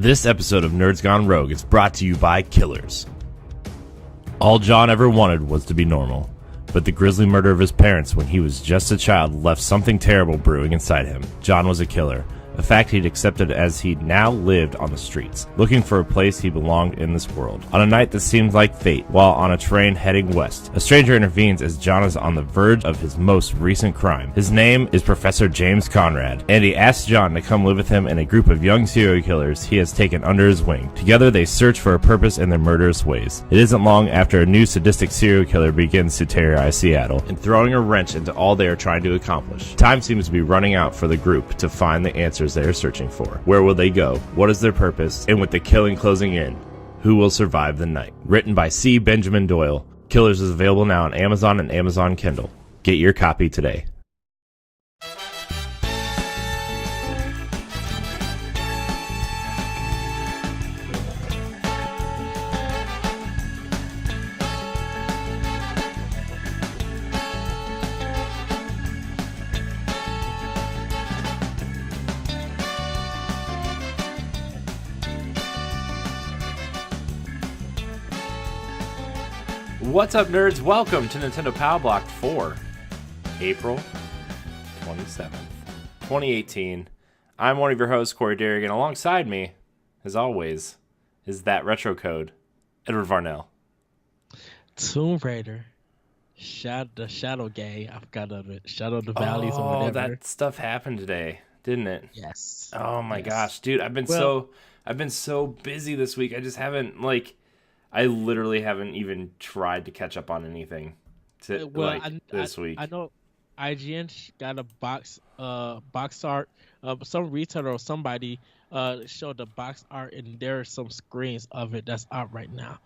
This episode of Nerds Gone Rogue is brought to you by Killers. All John ever wanted was to be normal, but the grisly murder of his parents when he was just a child left something terrible brewing inside him. John was a killer, a fact he'd accepted as he now lived on the streets, looking for a place he belonged in this world. On a night that seemed like fate, while on a train heading west, a stranger intervenes as John is on the verge of his most recent crime. His name is Professor James Conrad, and he asks John to come live with him and a group of young serial killers he has taken under his wing. Together they search for a purpose in their murderous ways. It isn't long after a new sadistic serial killer begins to terrorize Seattle, and throwing a wrench into all they are trying to accomplish. Time seems to be running out for the group to find the answers they are searching for. Where will they go? What is their purpose? And with the killing closing in, who will survive the night? Written by C. Benjamin Doyle. Killers is available now on Amazon and Amazon Kindle. Get your copy today. What's up, nerds? Welcome to Nintendo Power Block for April 27th, 2018. I'm one of your hosts, Corey Derrick, and alongside me, as always, is that retro code, Edward Varnell. Tomb Raider. The Shadow Gang. I forgot of it. Shadow of the Valleys or whatever. Oh, that stuff happened today, didn't it? Yes. Oh my gosh, dude, I've been so busy this week. I just haven't I literally haven't even tried to catch up on anything this week. I know IGN got a box art. Some retailer or somebody showed the box art, and there are some screens of it that's out right now.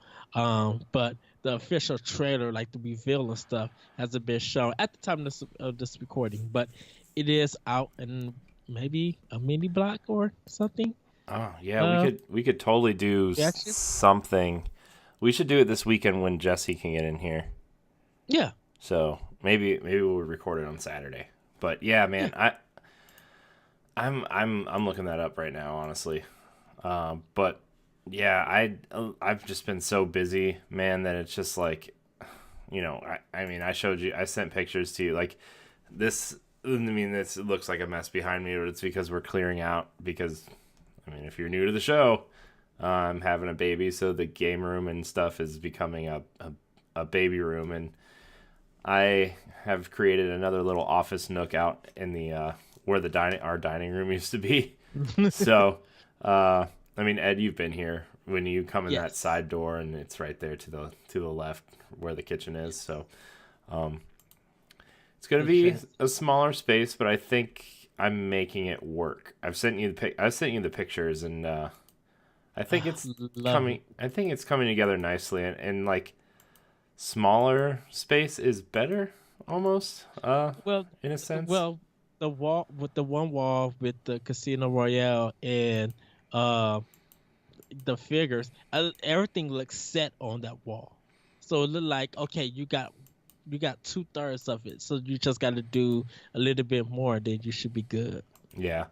But the official trailer, like the reveal and stuff, hasn't been shown at the time of this recording. But it is out in maybe a mini block or something. Oh yeah, we could totally do something. We should do it this weekend when Jesse can get in here. Yeah. So maybe we'll record it on Saturday. But yeah, man, yeah. I'm looking that up right now, honestly. But yeah, I've just been so busy, man, that it's just like, I showed you, I sent pictures to you, like this. This looks like a mess behind me, but it's because we're clearing out. Because, if you're new to the show. I'm having a baby, so the game room and stuff is becoming a baby room, and I have created another little office nook out in the where our dining room used to be. So, Ed, you've been here when you come in that side door, and it's right there to the left where the kitchen is. So, it's going to be a smaller space, but I think I'm making it work. I've sent you the pictures, and I think it's coming. I think it's coming together nicely, and like smaller space is better, almost. In a sense. Well, the one wall with the Casino Royale and the figures, everything looks set on that wall. So it looked like, okay, you got 2/3 of it, so you just got to do a little bit more, then you should be good. Yeah,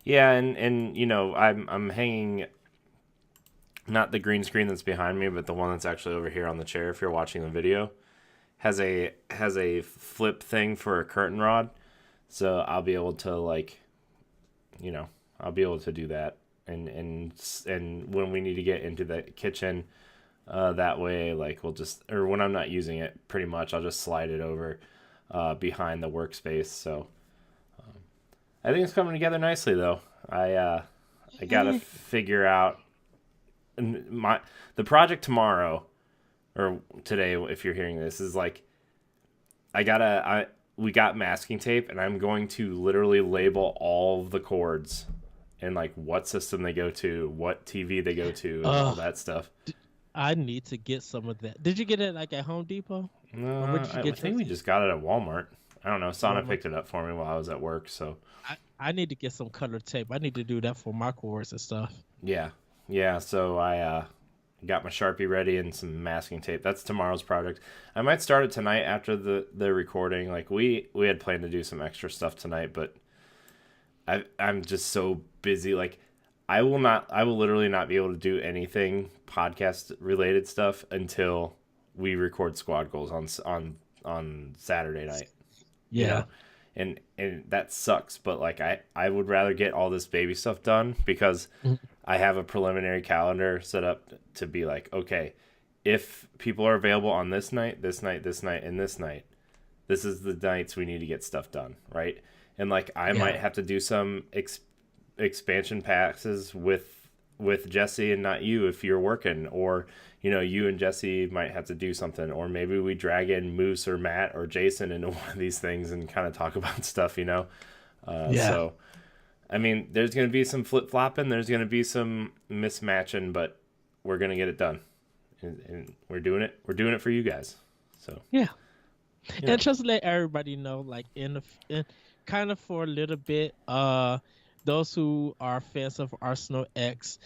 and I'm hanging. Not the green screen that's behind me, but the one that's actually over here on the chair. If you're watching the video, has a flip thing for a curtain rod, so I'll be able to I'll be able to do that, and when we need to get into the kitchen, that way, when I'm not using it, pretty much I'll just slide it over behind the workspace. So I think it's coming together nicely, though. I gotta figure out. The project tomorrow or today, if you're hearing this, is like we got masking tape, and I'm going to literally label all of the cords and like what system they go to, what TV they go to, and all that stuff. I need to get some of that. Did you get it at Home Depot? No, I think we just got it at Walmart. I don't know. Sana picked it up for me while I was at work, so I need to get some color tape. I need to do that for my cords and stuff. Yeah, so I got my Sharpie ready and some masking tape. That's tomorrow's project. I might start it tonight after the recording. Like we had planned to do some extra stuff tonight, but I'm just so busy. Like I will literally not be able to do anything podcast related stuff until we record squad goals on Saturday night. You Yeah. know, and that sucks. But like I would rather get all this baby stuff done because Mhm. I have a preliminary calendar set up to be like, okay, if people are available on this night, this night, this night, and this night, this is the nights we need to get stuff done, right? And like I Yeah. might have to do some expansion passes with Jesse and not you if you're working, or you and Jesse might have to do something, or maybe we drag in Moose or Matt or Jason into one of these things and kind of talk about stuff. Yeah. So I mean, there's going to be some flip flopping, there's going to be some mismatching, but we're going to get it done, and we're doing it. We're doing it for you guys. So Yeah. you know. And just let everybody know, like in kind of for a little bit, those who are fans of Arsenal X,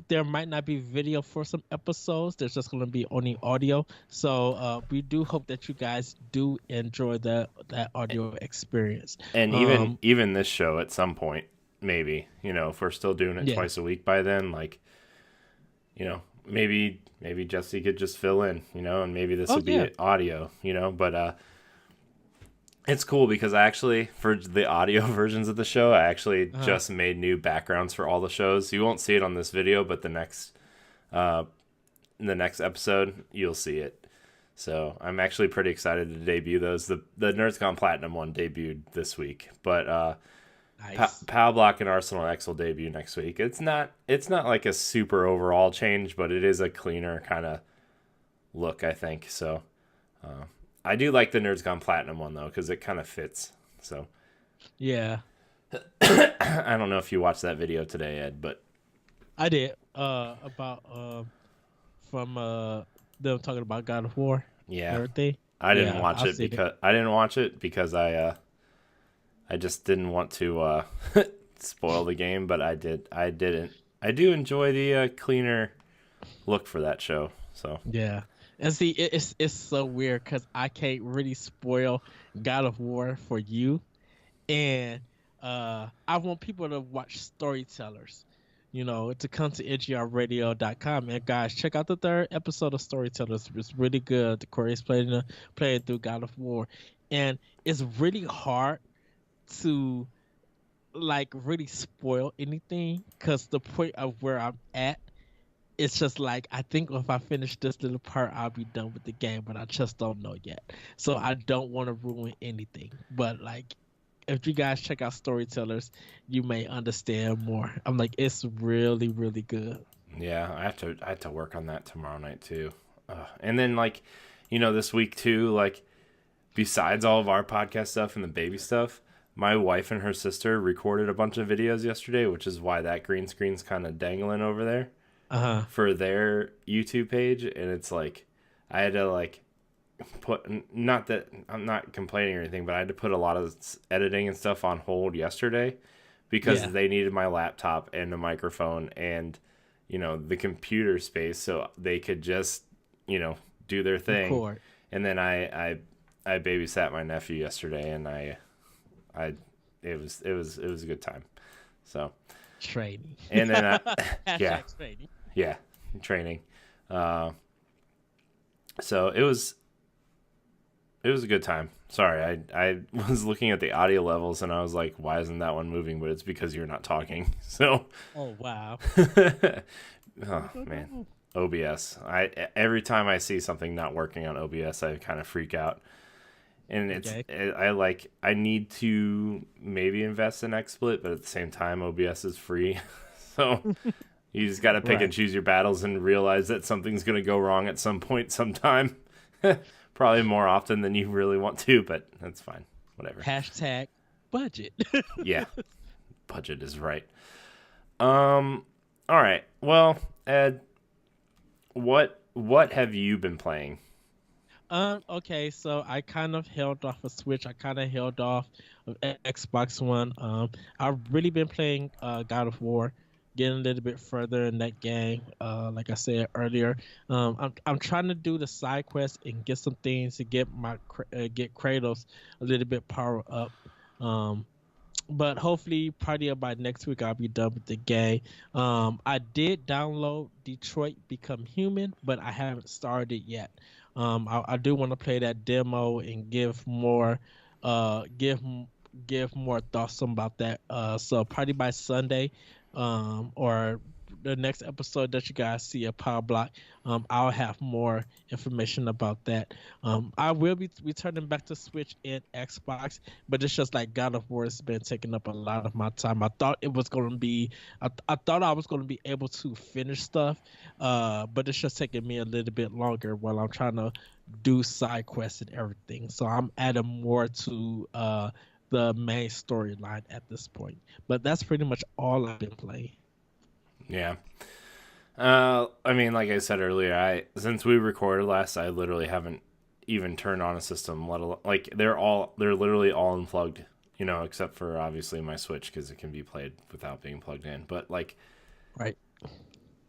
there might not be video for some episodes. There's just going to be only audio. So we do hope that you guys do enjoy that audio experience. And even this show at some point, maybe, if we're still doing it twice a week by then, like, maybe Jesse could just fill in, and maybe this would be audio, but it's cool because I actually, for the audio versions of the show, I actually just made new backgrounds for all the shows. You won't see it on this video, but in the next episode, you'll see it. So I'm actually pretty excited to debut those. The Nerds Gone Platinum one debuted this week, but Nice. Pow Block and Arsenal X will debut next week. It's not like a super overall change, but it is a cleaner kind of look, I think. So I do like the Nerds Gone Platinum one though, because it kind of fits. So Yeah, I don't know if you watched that video today, Ed, but I did. About from them talking about God of War. yeah, Everything. I didn't Yeah, watch I've it seen because I didn't watch it because I just didn't want to spoil the game, but I didn't. I do enjoy the cleaner look for that show. So Yeah, and see, it's so weird because I can't really spoil God of War for you, and I want people to watch storytellers. To come to ngrradio.com. And guys, check out the third episode of Storytellers. It's really good. The Corey's playing through God of War, and it's really hard to like really spoil anything because the point of where I'm at, it's just like I think if I finish this little part, I'll be done with the game, but I just don't know yet. So I don't want to ruin anything. But like, if you guys check out Storytellers, you may understand more. I'm like, it's really, really good. yeah, I have to work on that tomorrow night too. And then like, this week too, like besides all of our podcast stuff and the baby stuff, my wife and her sister recorded a bunch of videos yesterday, which is why that green screen's kind of dangling over there for their YouTube page. And it's like, I had to like not that I'm not complaining or anything, but I had to put a lot of editing and stuff on hold yesterday because they needed my laptop and a microphone and, the computer space so they could just, do their thing. Record. And then I babysat my nephew yesterday and it was a good time. So Training. and then Hashtag training. yeah, training. So it was a good time. Sorry, I was looking at the audio levels and I was like, why isn't that one moving? But it's because you're not talking. So Oh wow. oh man, OBS. Every time I see something not working on OBS, I kind of freak out. And I need to maybe invest in XSplit, but at the same time, OBS is free. So you just got to pick and choose your battles and realize that something's going to go wrong at some point sometime. Probably more often than you really want to, but that's fine. Whatever. Hashtag budget. Yeah. Budget is right. All right. Well, Ed, what have you been playing? Okay, so I kind of held off of Switch. I kind of held off of Xbox One. I've really been playing God of War, getting a little bit further in that game. Like I said earlier, I'm trying to do the side quest and get some things to get get Kratos a little bit power up. but hopefully, probably by next week, I'll be done with the game. I did download Detroit Become Human, but I haven't started yet. I do want to play that demo and give more, uh, give m- give more thoughts about that. So probably by Sunday, or the next episode that you guys see a Power Block, I'll have more information about that. I will be returning back to Switch and Xbox, but it's just like God of War has been taking up a lot of my time. I thought it was going to be, I thought I was going to be able to finish stuff, but it's just taking me a little bit longer while I'm trying to do side quests and everything. So I'm adding more to the main storyline at this point. But that's pretty much all I've been playing. Yeah. I mean, like I said earlier, I since we recorded last, I literally haven't even turned on a system. Let alone like they're literally all unplugged, except for obviously my Switch because it can be played without being plugged in. But like, Right.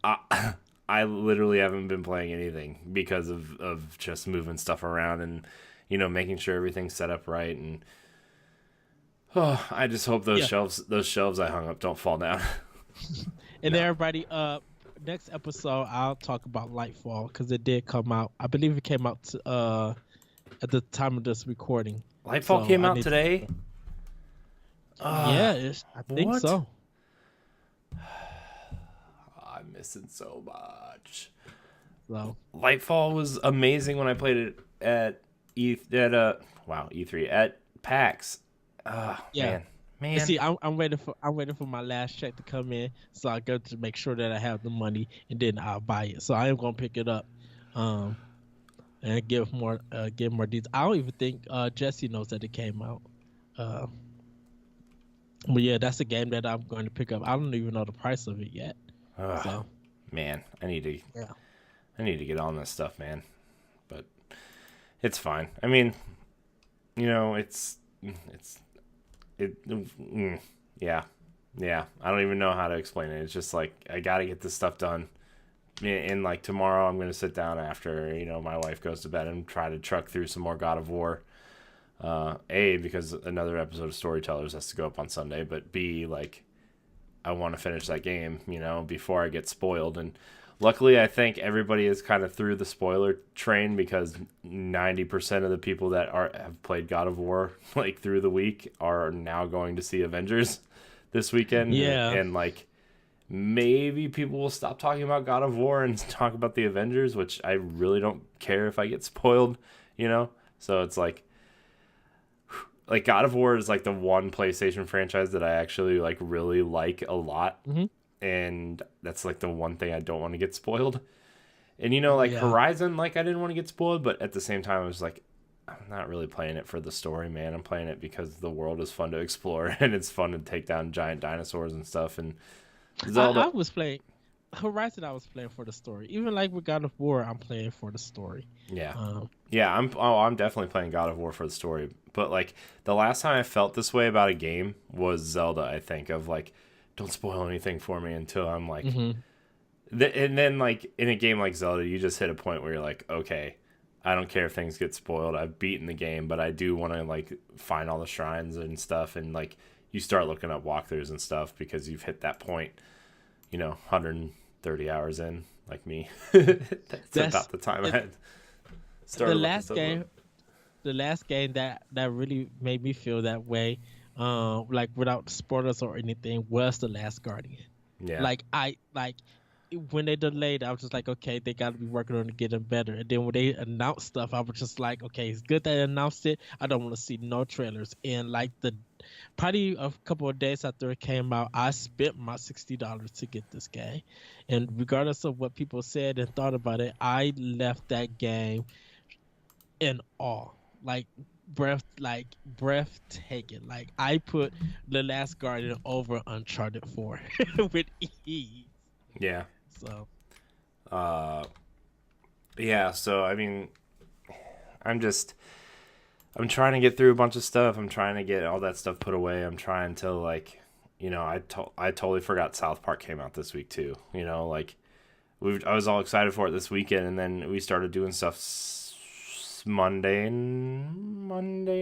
I I literally haven't been playing anything because of just moving stuff around and making sure everything's set up right. And I just hope Yeah. those shelves I hung up don't fall down. And No. everybody, next episode I'll talk about Lightfall because it did come out. I believe it came out at the time of this recording. Lightfall So came I out need today. to. Yeah, I think What? so. I'm missing so much. So Lightfall was amazing when I played it at E3 at PAX. Ah, yeah. man. And Man. see, I'm waiting for my last check to come in, so I got to make sure that I have the money, and then I'll buy it. So I am gonna pick it up, um, and give more details. I don't even think Jesse knows that it came out. Uh, but yeah, that's a game that I'm going to pick up. I don't even know the price of it yet. Ugh, So man. yeah, I need to get on this stuff, man. But it's fine. I mean, it's yeah. Yeah. I don't even know how to explain it. It's just like I got to get this stuff done. And like tomorrow I'm going to sit down after, my wife goes to bed and try to truck through some more God of War. Because another episode of Storytellers has to go up on Sunday, but B, like, I want to finish that game, before I get spoiled. And luckily, I think everybody is kind of through the spoiler train because 90% of the people that have played God of War, like, through the week are now going to see Avengers this weekend. yeah. And like, maybe people will stop talking about God of War and talk about the Avengers, which I really don't care if I get spoiled, So it's like God of War is like the one PlayStation franchise that I actually like really like a lot, Hmm. and that's like the one thing I don't want to get spoiled. And like Yeah. Horizon, like I didn't want to get spoiled, but at the same time I was like, I'm not really playing it for the story, man. I'm playing it because the world is fun to explore and it's fun to take down giant dinosaurs and stuff. And I Zelda, was playing Horizon. I was playing for the story. Even like with God of War, I'm playing for the story. yeah, Um, yeah, I'm definitely playing God of War for the story. But like the last time I felt this way about a game was Zelda. I think of like, don't spoil anything for me until I'm like, hmm and then like in a game like Zelda, you just hit a point where you're like, okay, I don't care if things get spoiled. I've beaten the game, but I do want to like find all the shrines and stuff. And like you start looking up walkthroughs and stuff because you've hit that point, 130 hours in, like me. That's That's about the time I it, had the started looking last stuff up. game. The last game that really made me feel that way, like without spoilers or anything, was the Last Guardian. Yeah. Like I like when they delayed, I was just like, okay, they got to be working on it getting better. And then when they announced stuff, I was just like, okay, it's good they announced it. I don't want to see no trailers. And like the probably a couple of days after it came out, I spent my $60 to get this game. And regardless of what people said and thought about it, I left that game in awe. Like breathtaking. Like I put The Last Guardian over Uncharted 4 with ease. Yeah. So Uh, yeah. So I mean, I'm just I'm trying to get through a bunch of stuff. I'm trying to get all that stuff put away. I'm trying to like, I totally forgot South Park came out this week too. Like I was all excited for it this weekend, and then we started doing stuff Monday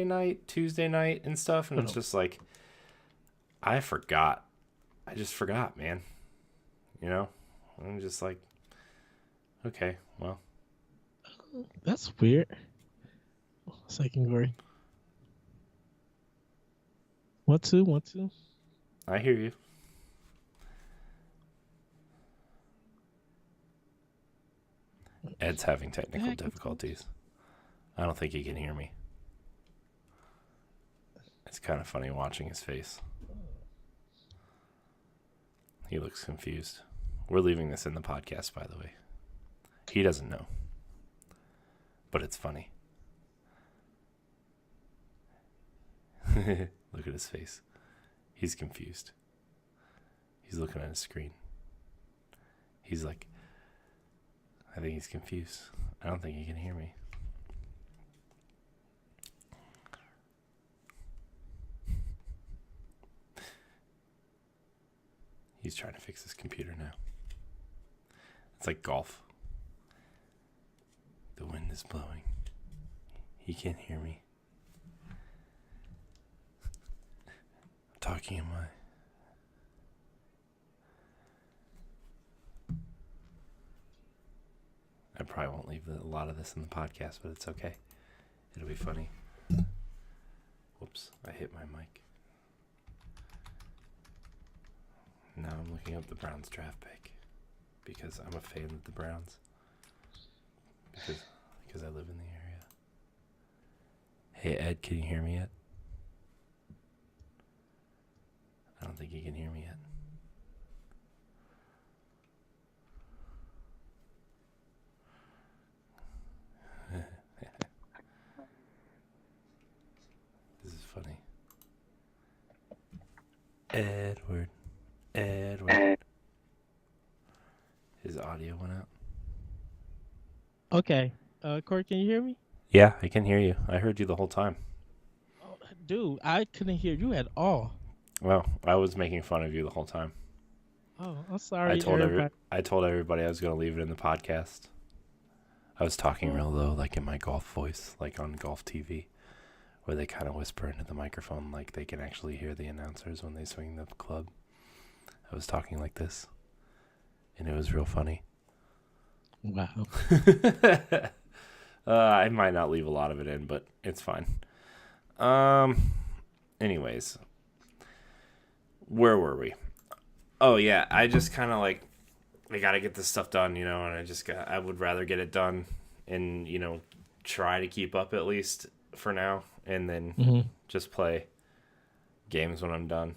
night, Tuesday night, and stuff, and it's oh, just like I forgot. I just forgot, man. You know? I'm just like, okay, well. That's weird. Second glory. 1 2 1 2. I hear you. Ed's having technical difficulties. I don't think he can hear me. It's kind of funny watching his face. He looks confused. We're leaving this in the podcast, by the way. He doesn't know. But it's funny. Look at his face. He's confused. He's looking at his screen. He's like, I think he's confused. I don't think he can hear me. He's trying to fix his computer now. It's like golf. The wind is blowing. He can't hear me. I'm talking in my... I probably won't leave a lot of this in the podcast, but it's okay. It'll be funny. Whoops, I hit my mic. Now I'm looking up the Browns draft pick because I'm a fan of the Browns. Because I live in the area. Hey Ed, can you hear me yet? I don't think he can hear me yet. This is funny. Edward. His audio went out. Okay. Corey, can you hear me? Yeah, I can hear you. I heard you the whole time. Oh, dude, I couldn't hear you at all. Well, I was making fun of you the whole time. Oh, I'm sorry. I told everybody I was going to leave it in the podcast. I was talking real low, like in my golf voice, like on golf TV, where they kind of whisper into the microphone like they can actually hear the announcers when they swing the club. I was talking like this, and it was real funny. Wow. I might not leave a lot of it in, but it's fine. Anyways, where were we? Oh yeah, I just kind of like, I gotta get this stuff done, and I would rather get it done and, try to keep up at least for now, and then just play games when I'm done.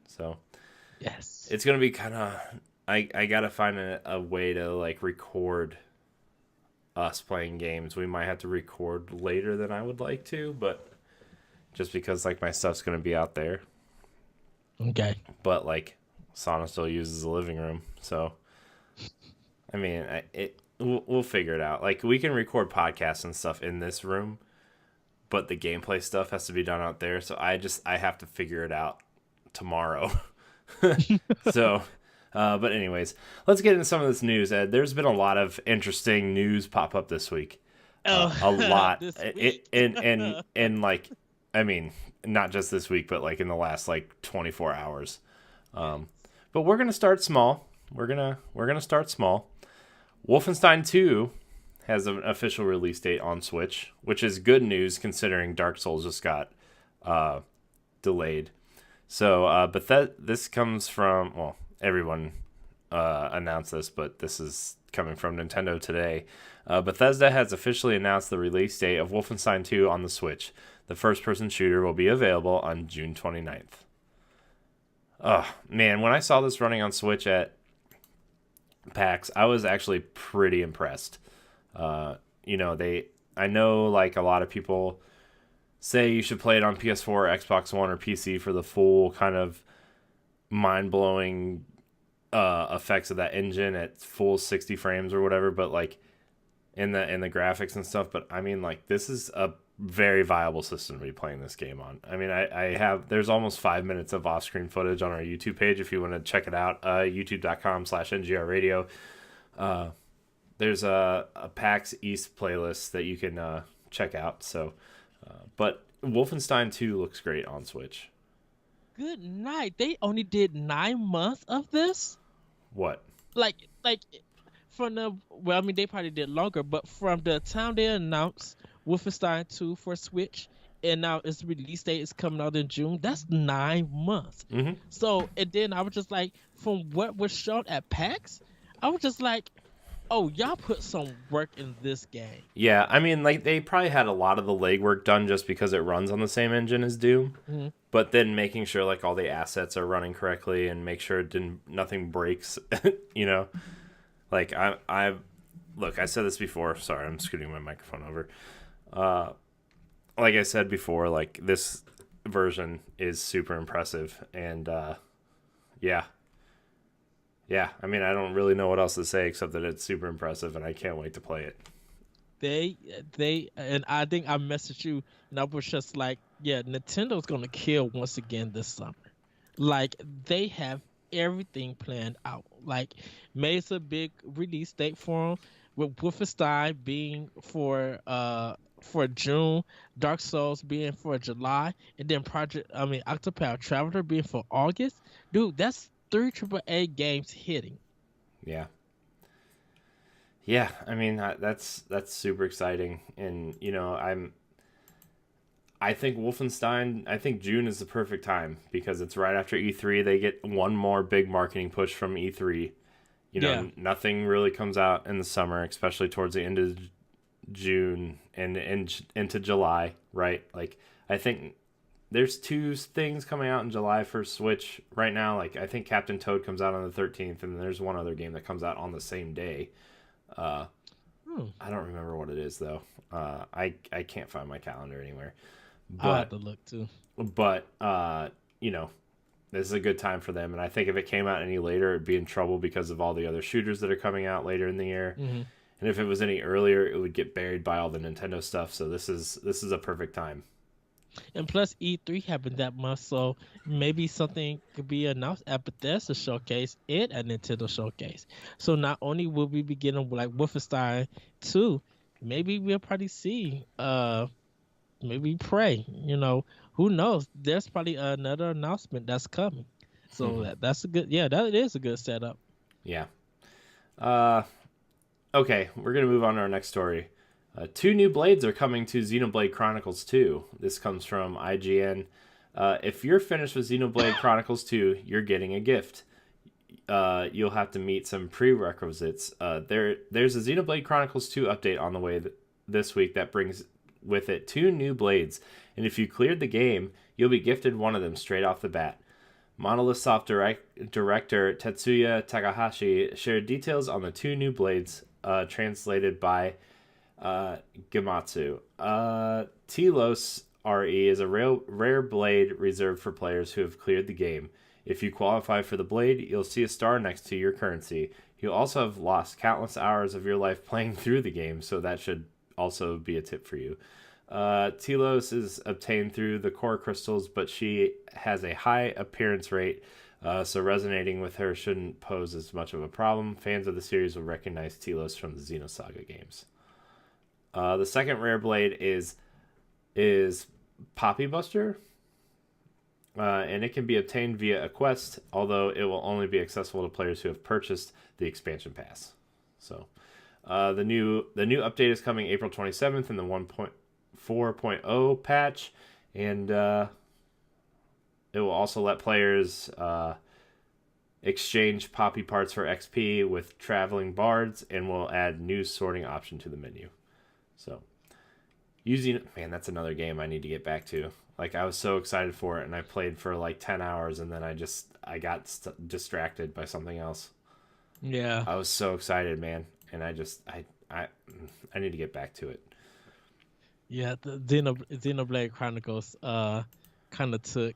So yes, it's gonna be kind of, I gotta find a way to like record us playing games. We might have to record later than I would like to, but just because like my stuff's gonna be out there. Okay. But like Sana still uses the living room, so I mean, we'll figure it out. Like we can record podcasts and stuff in this room, but the gameplay stuff has to be done out there. So I have to figure it out tomorrow. So. But anyways, let's get into some of this news, Ed. There's been a lot of interesting news pop up this week. A lot. This week? And like, I mean, not just this week, but like in the last like 24 hours. But we're gonna start small. We're gonna start small. Wolfenstein 2 has an official release date on Switch, which is good news considering Dark Souls just got delayed. So, but this comes from, well, everyone announced this, but this is coming from Nintendo today. Bethesda has officially announced the release date of Wolfenstein 2 on the Switch. The first-person shooter will be available on June 29th. Oh, man, when I saw this running on Switch at PAX, I was actually pretty impressed. I know like a lot of people say you should play it on PS4, Xbox One, or PC for the full kind of mind-blowing effects of that engine at full 60 frames or whatever, but like in the graphics and stuff. But I mean, like, this is a very viable system to be playing this game on. I mean, there's almost 5 minutes of off-screen footage on our YouTube page if you want to check it out, youtube.com/NGR radio. There's a PAX East playlist that you can check out. So but Wolfenstein 2 looks great on Switch. good night. They only did 9 months of this. What? Like from the well, I mean they probably did longer, but from the time they announced Wolfenstein 2 for Switch, and now its release date is coming out in June. That's 9 months. Mm-hmm. So and then I was just like, from what was shown at PAX, I was just like, oh, y'all put some work in this game. Yeah, I mean, like, they probably had a lot of the legwork done just because it runs on the same engine as Doom, Mhm. but then making sure, like, all the assets are running correctly and make sure nothing breaks, you know? Like, look, I said this before. Sorry, I'm scooting my microphone over. Like I said before, like, this version is super impressive, and, yeah. Yeah, I mean, I don't really know what else to say except that it's super impressive, and I can't wait to play it. They and I think I messaged you and I was just like, yeah, Nintendo's gonna kill once again this summer. Like they have everything planned out. Like made a big release date for them, with Wolfenstein being for June, Dark Souls being for July, and then Octopath Traveler being for August. Dude, that's three AAA games hitting. Yeah. Yeah, I mean, that's super exciting, and, you know, I think Wolfenstein, I think June is the perfect time because it's right after E3. They get one more big marketing push from E3. You know, Yeah. nothing really comes out in the summer, especially towards the end of June and into July, right? Like, I think there's two things coming out in July for Switch right now. Like, I think Captain Toad comes out on the 13th, and there's one other game that comes out on the same day. Hmm. I don't remember what it is though. I can't find my calendar anywhere. I'll have But to look too. you know, this is a good time for them, and I think if it came out any later, it'd be in trouble because of all the other shooters that are coming out later in the year. Hmm. And if it was any earlier, it would get buried by all the Nintendo stuff. So this is a perfect time. And plus, E3 happened that month, so maybe something could be announced at Bethesda Showcase and at Nintendo Showcase. So not only will we be getting like Wolfenstein 2, maybe we'll probably see maybe Prey. Who knows? There's probably another announcement that's coming. So that's a good, yeah, that is a good setup. Yeah. Uh, okay, we're gonna move on to our next story. Two new blades are coming to Xenoblade Chronicles 2. This comes from IGN. If you're finished with Xenoblade Chronicles 2, you're getting a gift. You'll have to meet some prerequisites. There's a Xenoblade Chronicles 2 update on the way this week that brings with it two new blades, and if you cleared the game, you'll be gifted one of them straight off the bat. Monolith Soft director Tetsuya Takahashi shared details on the two new blades, translated by Gamatsu. Telos RE is a rare blade reserved for players who have cleared the game. If you qualify for the blade, you'll see a star next to your currency. You'll also have lost countless hours of your life playing through the game, so that should also be a tip for you. Telos is obtained through the core crystals, but she has a high appearance rate, so resonating with her shouldn't pose as much of a problem. Fans of the series will recognize Telos from the Xenosaga games. The second rare blade is Poppy Buster, and it can be obtained via a quest, although it will only be accessible to players who have purchased the expansion pass. So, the new update is coming April 27th in the 1.4.0 patch, and it will also let players exchange Poppy parts for XP with traveling bards, and will add new sorting option to the menu. So, man, that's another game I need to get back to. Like, I was so excited for it, and I played for like 10 hours, and then I got distracted by something else. Yeah. I was so excited, man, and I need to get back to it. Yeah, the Xenoblade Chronicles kind of took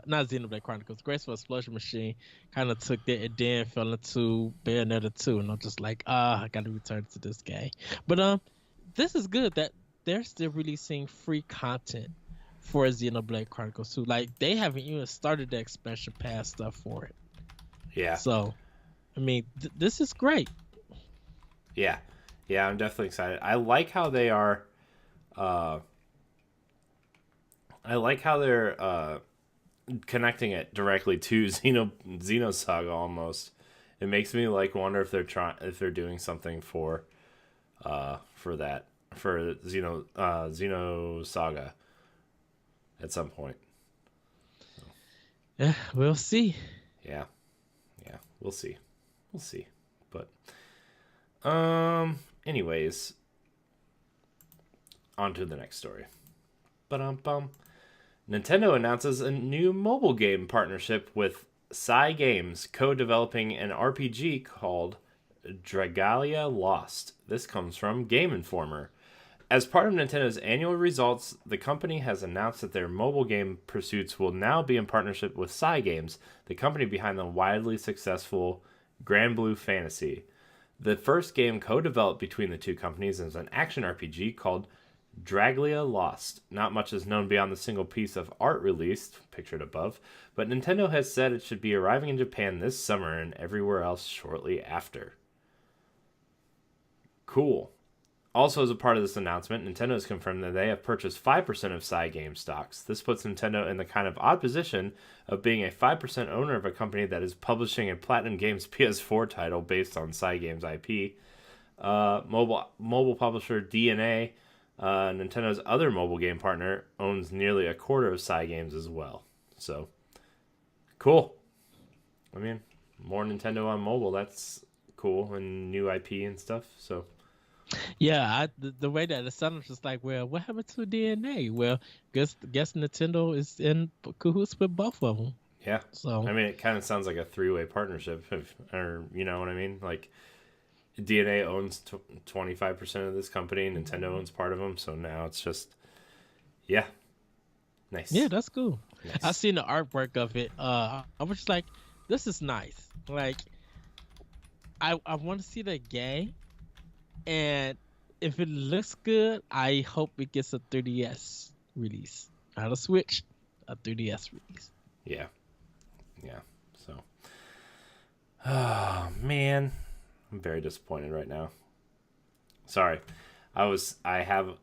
not Xenoblade Chronicles, Graceful Explosion Machine kind of took that and then fell into Bayonetta 2, and I'm just like, I got to return to this game. But this is good that they're still releasing free content for Xenoblade Chronicles 2. Like they haven't even started the expansion pass stuff for it. Yeah. So, I mean, this is great. Yeah, I'm definitely excited. I like how they are. I like how they're connecting it directly to Xenosaga almost. It makes me wonder if they're doing something for that for Xenosaga at some point. Yeah, we'll see. Yeah, we'll see. But anyways, on to the next story. Ba-dum-bum. Nintendo announces a new mobile game partnership with Psy Games, co-developing an RPG called Dragalia Lost. This comes from Game Informer. As part of Nintendo's annual results, the company has announced that their mobile game pursuits will now be in partnership with Psy Games, the company behind the widely successful Grand Blue Fantasy. The first game co-developed between the two companies is an action RPG called Dragalia Lost. Not much is known beyond the single piece of art released, pictured above, but Nintendo has said it should be arriving in Japan this summer and everywhere else shortly after. Cool. Also, as a part of this announcement, Nintendo has confirmed that they have purchased 5% of Psy Game stocks. This puts Nintendo in the kind of odd position of being a 5% owner of a company that is publishing a Platinum Games PS4 title based on Psy Games IP. Mobile publisher DNA, Nintendo's other mobile game partner, owns nearly a quarter of Psy Games as well. So, cool. I mean, more Nintendo on mobile, that's cool, and new IP and stuff, so... Yeah, the way that it sounded was like, well, what happened to DNA? Well, guess Nintendo is in cahoots with both of them. Yeah. So I mean, it kind of sounds like a three-way partnership, or you know what I mean? Like, DNA owns 25% of this company, Nintendo owns part of them, so now it's just, yeah, nice. Yeah, that's cool. Nice. I seen the artwork of it. I was just like, this is nice. Like, I want to see the game. And if it looks good, I hope it gets a 3DS release. Not a Switch, a 3DS release. Yeah. So, oh man, I'm very disappointed right now. Sorry, I have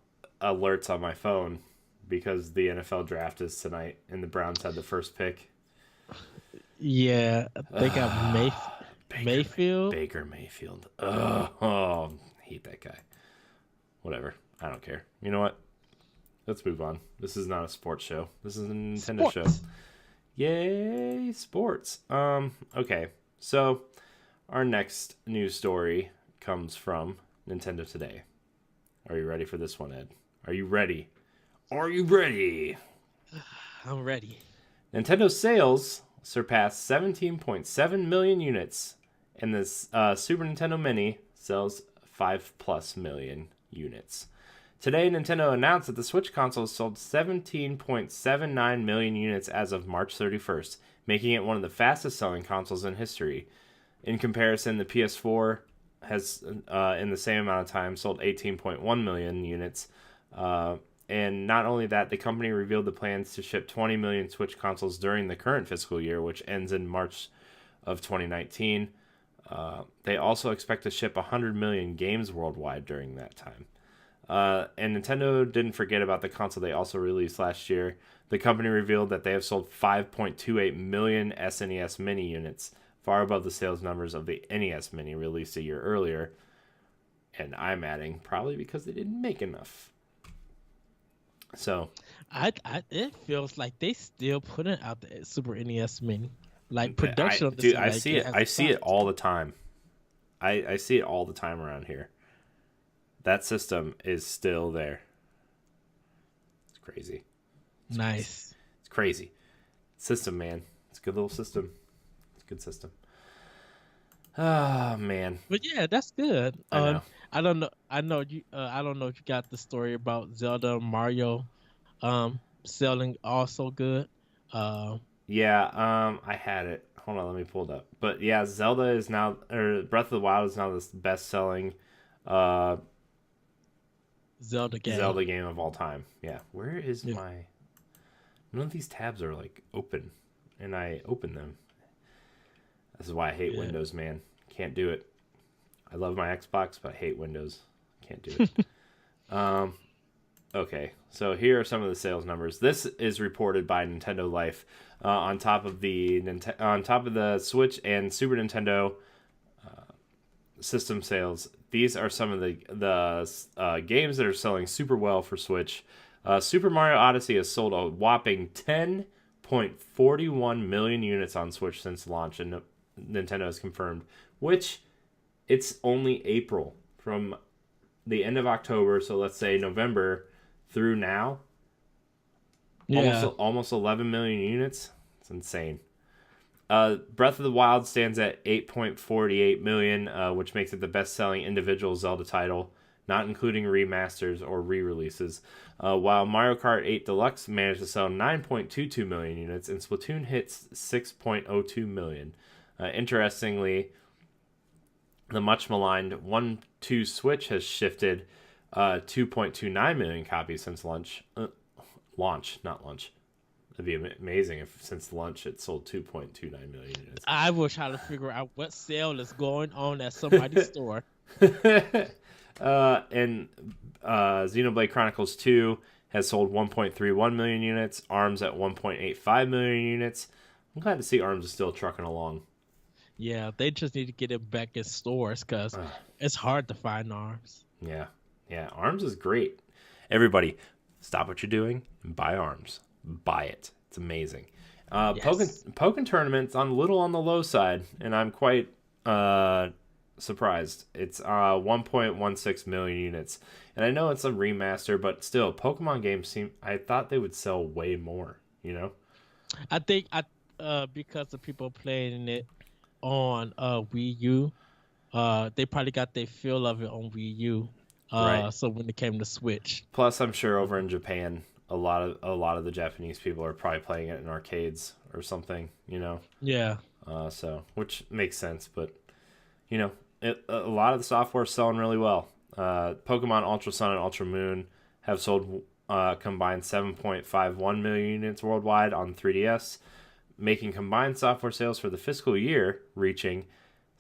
alerts on my phone because the NFL draft is tonight, and the Browns had the first pick. Yeah, they got Mayfield. Baker Mayfield. Oh, I hate that guy. Whatever. I don't care. You know what? Let's move on. This is not a sports show. This is a Nintendo show. Yay, sports. Okay. So, our next news story comes from Nintendo Today. Are you ready for this one, Ed? Are you ready? Are you ready? I'm ready. Nintendo sales surpassed 17.7 million units, and this Super Nintendo Mini sells 5+ million units. Today, Nintendo announced that the Switch console sold 17.79 million units as of March 31st, making it one of the fastest selling consoles in history. In comparison, the PS4 has, in the same amount of time, sold 18.1 million units. And not only that, the company revealed the plans to ship 20 million Switch consoles during the current fiscal year, which ends in March of 2019. They also expect to ship 100 million games worldwide during that time. And Nintendo didn't forget about the console they also released last year. The company revealed that they have sold 5.28 million SNES Mini units, far above the sales numbers of the NES Mini released a year earlier. And I'm adding, probably because they didn't make enough. So, it feels like they still putting out the Super NES Mini, like production. I see it. I see it all the time. I see it all the time around here. That system is still there. It's crazy. Nice. It's crazy. System, man. It's a good little system. It's a good system. Oh man. But yeah, that's good. I know. I don't know. I know you. I don't know if you got the story about Zelda and Mario, selling also good. Yeah. I had it. Hold on, let me pull it up. But yeah, Zelda is now, or Breath of the Wild is now the best-selling, Zelda game of all time. Yeah. Where is my? None of these tabs are like open, and I open them. This is why I hate Windows, man. Can't do it. I love my Xbox, but I hate Windows. Can't do it. Okay, so here are some of the sales numbers. This is reported by Nintendo Life on top of the Switch and Super Nintendo system sales. These are some of the games that are selling super well for Switch. Super Mario Odyssey has sold a whopping 10.41 million units on Switch since launch, and Nintendo has confirmed, which it's only April. From the end of October, so let's say November through now, Yeah. almost 11 million units. It's insane. Breath of the Wild stands at 8.48 million, which makes it the best-selling individual Zelda title, not including remasters or re-releases. While Mario Kart 8 Deluxe managed to sell 9.22 million units, and Splatoon hits 6.02 million. Interestingly, the much-maligned 1-2 Switch has shifted 2.29 million copies since launch. Not lunch. It'd be amazing if since launch it sold 2.29 million units. I will try to figure out what sale is going on at somebody's store. And Xenoblade Chronicles 2 has sold 1.31 million units. ARMS at 1.85 million units. I'm glad to see ARMS is still trucking along. Yeah, they just need to get it back in stores because it's hard to find ARMS. Yeah, ARMS is great. Everybody, stop what you're doing and buy ARMS. Buy it. It's amazing. Yes. Pokken tournament's on a little on the low side, and I'm quite surprised. It's 1.16 million units, and I know it's a remaster, but still, Pokemon games I thought they would sell way more. You know. I think because the people playing it on Wii U, they probably got their feel of it on Wii U. Right. So when it came to Switch. Plus, I'm sure over in Japan, a lot of the Japanese people are probably playing it in arcades or something, you know. Yeah. So which makes sense, but you know, a lot of the software is selling really well. Pokemon Ultra Sun and Ultra Moon have sold combined 7.51 million units worldwide on 3DS, making combined software sales for the fiscal year reaching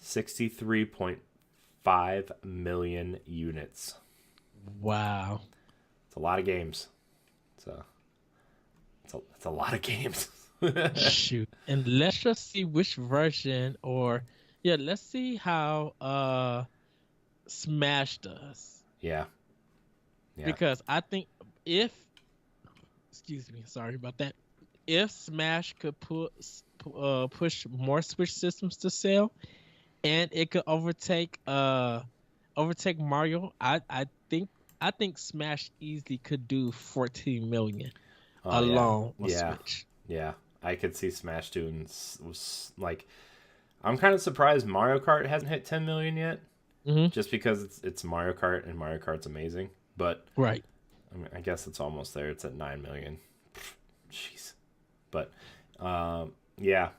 63.5 million units. Wow. It's a lot of games. It's a lot of games. Shoot. And let's just see which version let's see how Smash does. Yeah. Because I think excuse me, sorry about that. If Smash could push more Switch systems to sell and it could overtake Mario, I think Smash easily could do 14 million alone on Switch. Yeah, I could see Smash doing like. I'm kind of surprised Mario Kart hasn't hit 10 million yet, just because it's Mario Kart and Mario Kart's amazing. But right, I mean, I guess it's almost there. It's at 9 million. Jeez, but yeah,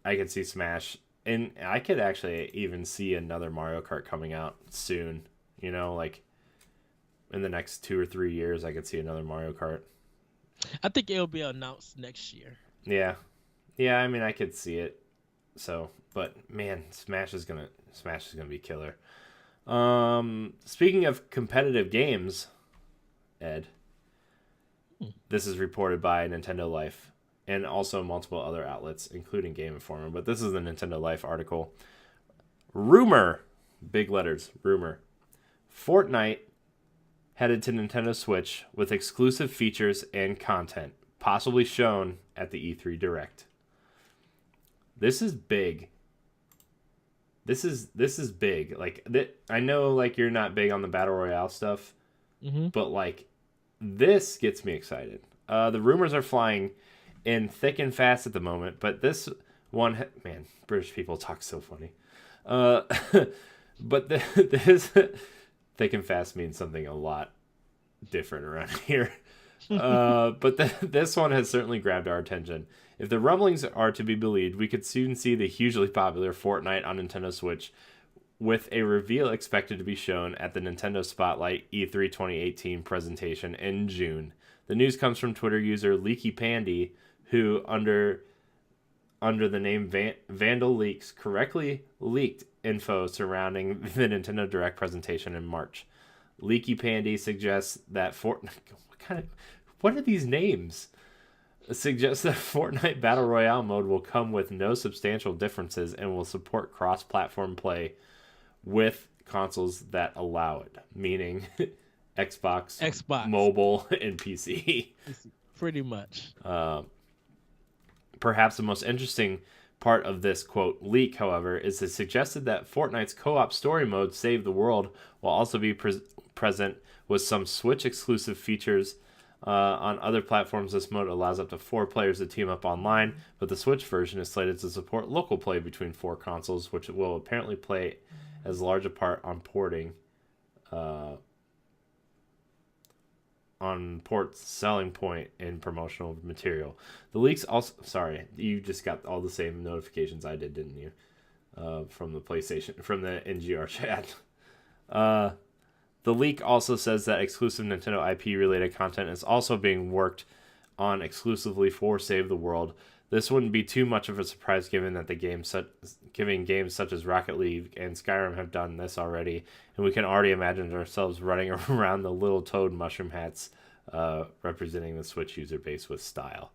I could see Smash, and I could actually even see another Mario Kart coming out soon. You know, like in the next 2 or 3 years, I could see another Mario Kart. I think it'll be announced next year. Yeah. I mean, I could see it. So, but man, Smash is gonna be killer. Speaking of competitive games, Ed, this is reported by Nintendo Life and also multiple other outlets, including Game Informer. But this is the Nintendo Life article. Rumor, big letters, rumor. Fortnite headed to Nintendo Switch with exclusive features and content, possibly shown at the E3 Direct. This is big. This is big. Like I know, like you're not big on the battle royale stuff, but like this gets me excited. The rumors are flying in thick and fast at the moment, but this one, man, British people talk so funny. But this thick and fast means something a lot different around here. But this one has certainly grabbed our attention. If the rumblings are to be believed, we could soon see the hugely popular Fortnite on Nintendo Switch, with a reveal expected to be shown at the Nintendo Spotlight E3 2018 presentation in June. The news comes from Twitter user Leaky Pandy, who, under the name Vandal Leaks, correctly leaked info surrounding the Nintendo Direct presentation in March. Leaky Pandy suggests that What are these names? It suggests that Fortnite Battle Royale mode will come with no substantial differences and will support cross-platform play with consoles that allow it, meaning Xbox, mobile, and PC. Pretty much. Perhaps the most interesting part of this, quote, leak, however, is it suggested that Fortnite's co-op story mode, Save the World, will also be present with some Switch-exclusive features. On other platforms, this mode allows up to 4 players to team up online, but the Switch version is slated to support local play between 4 consoles, which will apparently play as large a part on porting on port's selling point in promotional material. The leaks also... Sorry, you just got all the same notifications I did, didn't you? From the PlayStation... From the NGR chat. The leak also says that exclusive Nintendo IP-related content is also being worked on exclusively for Save the World. This wouldn't be too much of a surprise given that games such as Rocket League and Skyrim have done this already, and we can already imagine ourselves running around the little toad mushroom hats representing the Switch user base with style.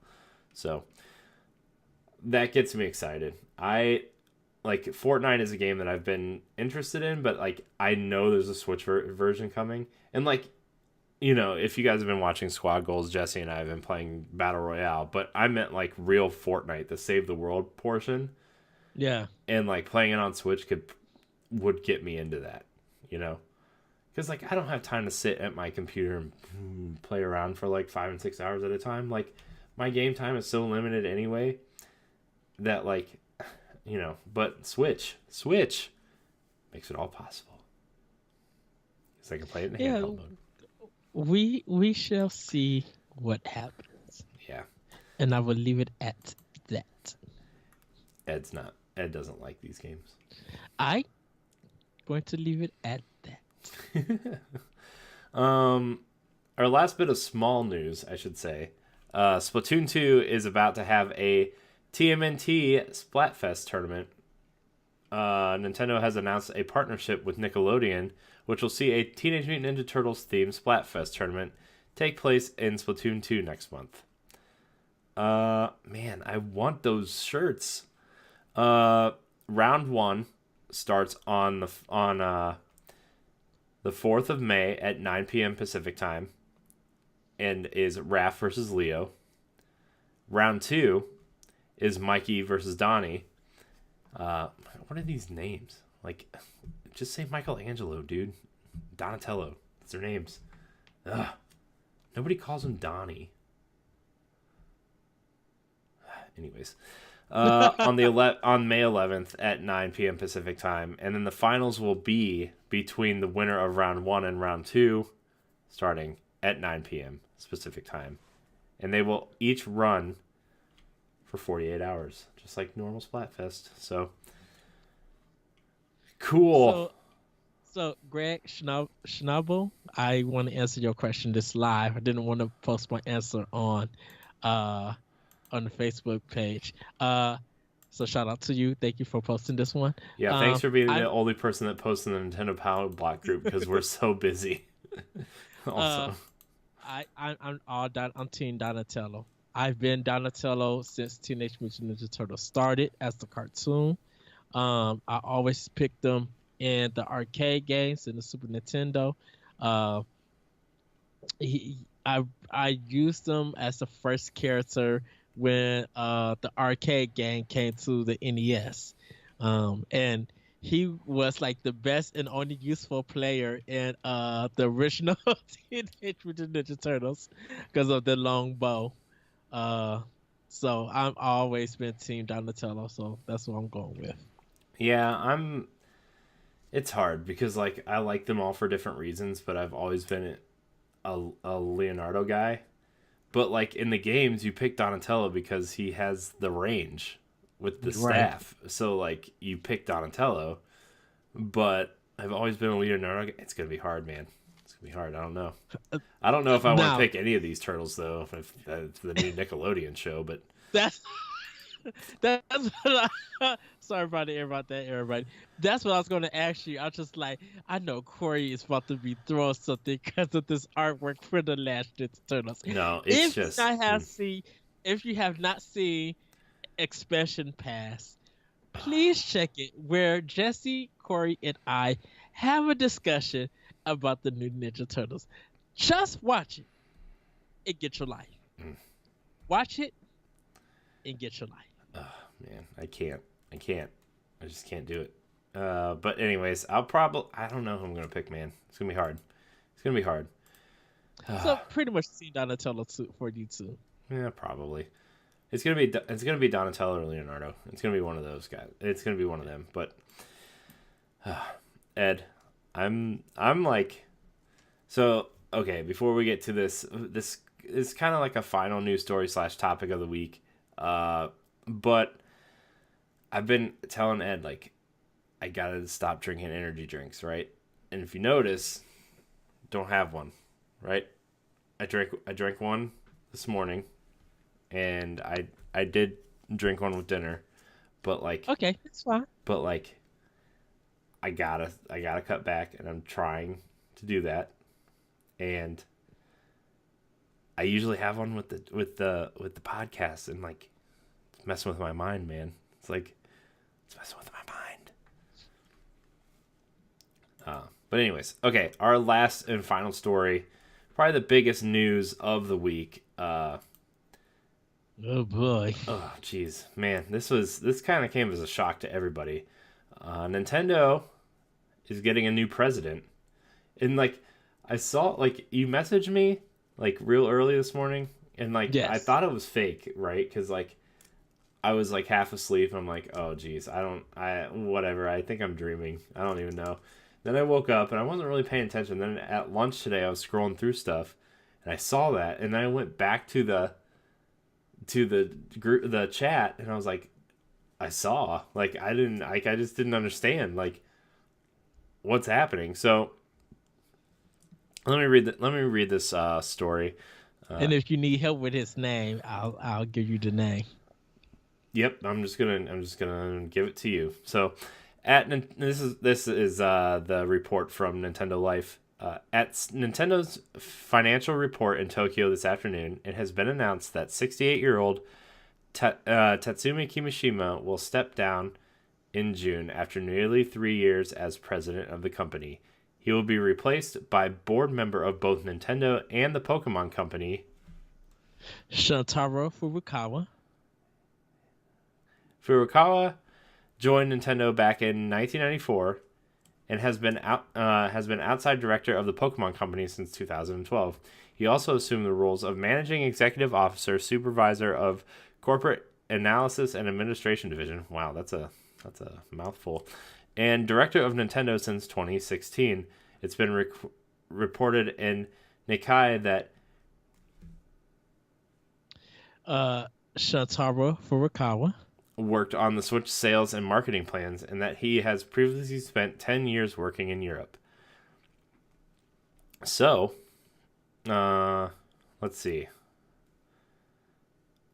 So that gets me excited. Fortnite is a game that I've been interested in, but I know there's a Switch version coming, and if you guys have been watching Squad Goals, Jesse and I have been playing Battle Royale, but I meant real Fortnite, the Save the World portion. Yeah. And playing it on Switch would get me into that, because I don't have time to sit at my computer and play around for 5 and 6 hours at a time. My game time is so limited anyway that but Switch makes it all possible, because I can play it in handheld mode. We shall see what happens. Yeah. And I will leave it at that. Ed doesn't like these games. I'm going to leave it at that. Our last bit of small news, I should say. Splatoon 2 is about to have a TMNT Splatfest tournament. Nintendo has announced a partnership with Nickelodeon, which will see a Teenage Mutant Ninja Turtles themed Splatfest tournament take place in Splatoon 2 next month. Man, I want those shirts. Round 1 starts on the 4th of May at 9 p.m. Pacific time, and is Raph versus Leo. Round 2 is Mikey versus Donnie. What are these names? Just say Michelangelo, dude. Donatello. That's their names. Ugh. Nobody calls him Donnie. Anyways. On May 11th at 9 p.m. Pacific time. And then the finals will be between the winner of round 1 and round 2, starting at 9 p.m. Pacific time. And they will each run for 48 hours, just like normal Splatfest. So cool. So Greg Schnabel, I want to answer your question this live. I didn't want to post my answer on the Facebook page. So shout out to you. Thank you for posting this one. Yeah, thanks for being the only person that posts in the Nintendo Power Block group, because we're so busy. Also, I'm Team Donatello. I've been Donatello since Teenage Mutant Ninja Turtles started as the cartoon. I always pick them in the arcade games in the Super Nintendo. I used them as the first character when the arcade game came to the NES, and he was the best and only useful player in the original Teenage Mutant Ninja Turtles because of the long bow. So I've always been Team Donatello, so that's what I'm going with. Yeah, it's hard because I like them all for different reasons, but I've always been a Leonardo guy. But in the games, you pick Donatello because he has the range with the staff. So you pick Donatello, but I've always been a Leonardo guy. It's gonna be hard, man. It's gonna be hard. I don't know. I don't know if I want to pick any of these turtles though. If the new Nickelodeon show, but That's what sorry about it, about that, everybody. That's what I was going to ask you. I was just like, I know Corey is about to be throwing something because of this artwork for the Last Ninja Turtles. No, it's If you just not have seen, if you have not seen Expansion Pass, please check it. Where Jesse, Corey, and I have a discussion about the new Ninja Turtles. Just watch it and get your life. Watch it and get your life. oh, man, I can't. I just can't do it. But anyways, I don't know who I'm gonna pick, man. It's gonna be hard. So pretty much see Donatello for you too. Yeah, probably. It's gonna be Donatello or Leonardo. It's gonna be one of those guys. It's gonna be one of them. But Ed, I'm like, so okay. Before we get to this is kind of like a final news story / topic of the week. But I've been telling Ed, like, I gotta stop drinking energy drinks, right? And if you notice, don't have one, right? I drank one this morning, and I did drink one with dinner, but like, Okay, that's fine. but like, I gotta cut back, and I'm trying to do that, and I usually have one with the podcast, and like, it's messing with my mind, man. It's like, it's messing with my mind. But anyways, okay, our last and final story, probably the biggest news of the week. Oh boy. Oh, jeez, man, this kind of came as a shock to everybody. Nintendo is getting a new president, and like, I saw, like, you messaged me like real early this morning, and like, Yes. I thought it was fake, right? Because like, I was like half asleep, and I'm like, oh geez, whatever, I think I'm dreaming, I don't even know. Then I woke up and I wasn't really paying attention. Then at lunch today, I was scrolling through stuff, and I saw that, and then I went back to the group, the chat, and I was like, I just didn't understand like what's happening. So let me read this story. And if you need help with his name, I'll give you the name. Yep, I'm just gonna give it to you. So, this is the report from Nintendo Life. At Nintendo's financial report in Tokyo this afternoon, it has been announced that 68-year-old Tatsumi Kimishima will step down in June after nearly 3 years as president of the company. He will be replaced by board member of both Nintendo and the Pokemon Company, Shuntaro Furukawa. Furukawa joined Nintendo back in 1994 and has been outside director of the Pokemon Company since 2012. He also assumed the roles of managing executive officer, supervisor of corporate analysis and administration division. Wow, that's a mouthful. And director of Nintendo since 2016. It's been reported in Nikkei that Shuntaro Furukawa worked on the Switch sales and marketing plans, and that he has previously spent 10 years working in Europe. So, let's see.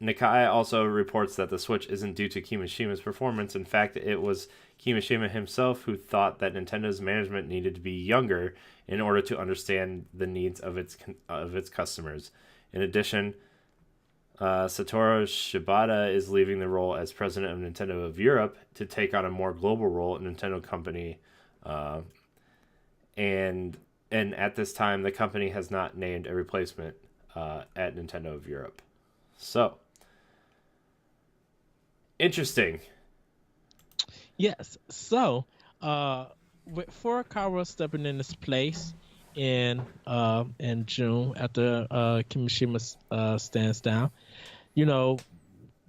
Nikkei also reports that the Switch isn't due to Kimishima's performance. In fact, it was Kimishima himself who thought that Nintendo's management needed to be younger in order to understand the needs of its customers. In addition, Satoru Shibata is leaving the role as president of Nintendo of Europe to take on a more global role at Nintendo Company, and at this time, the company has not named a replacement at Nintendo of Europe. So, interesting. Yes. So, with Furukawa stepping in his place in June after Kimishima stands down, you know,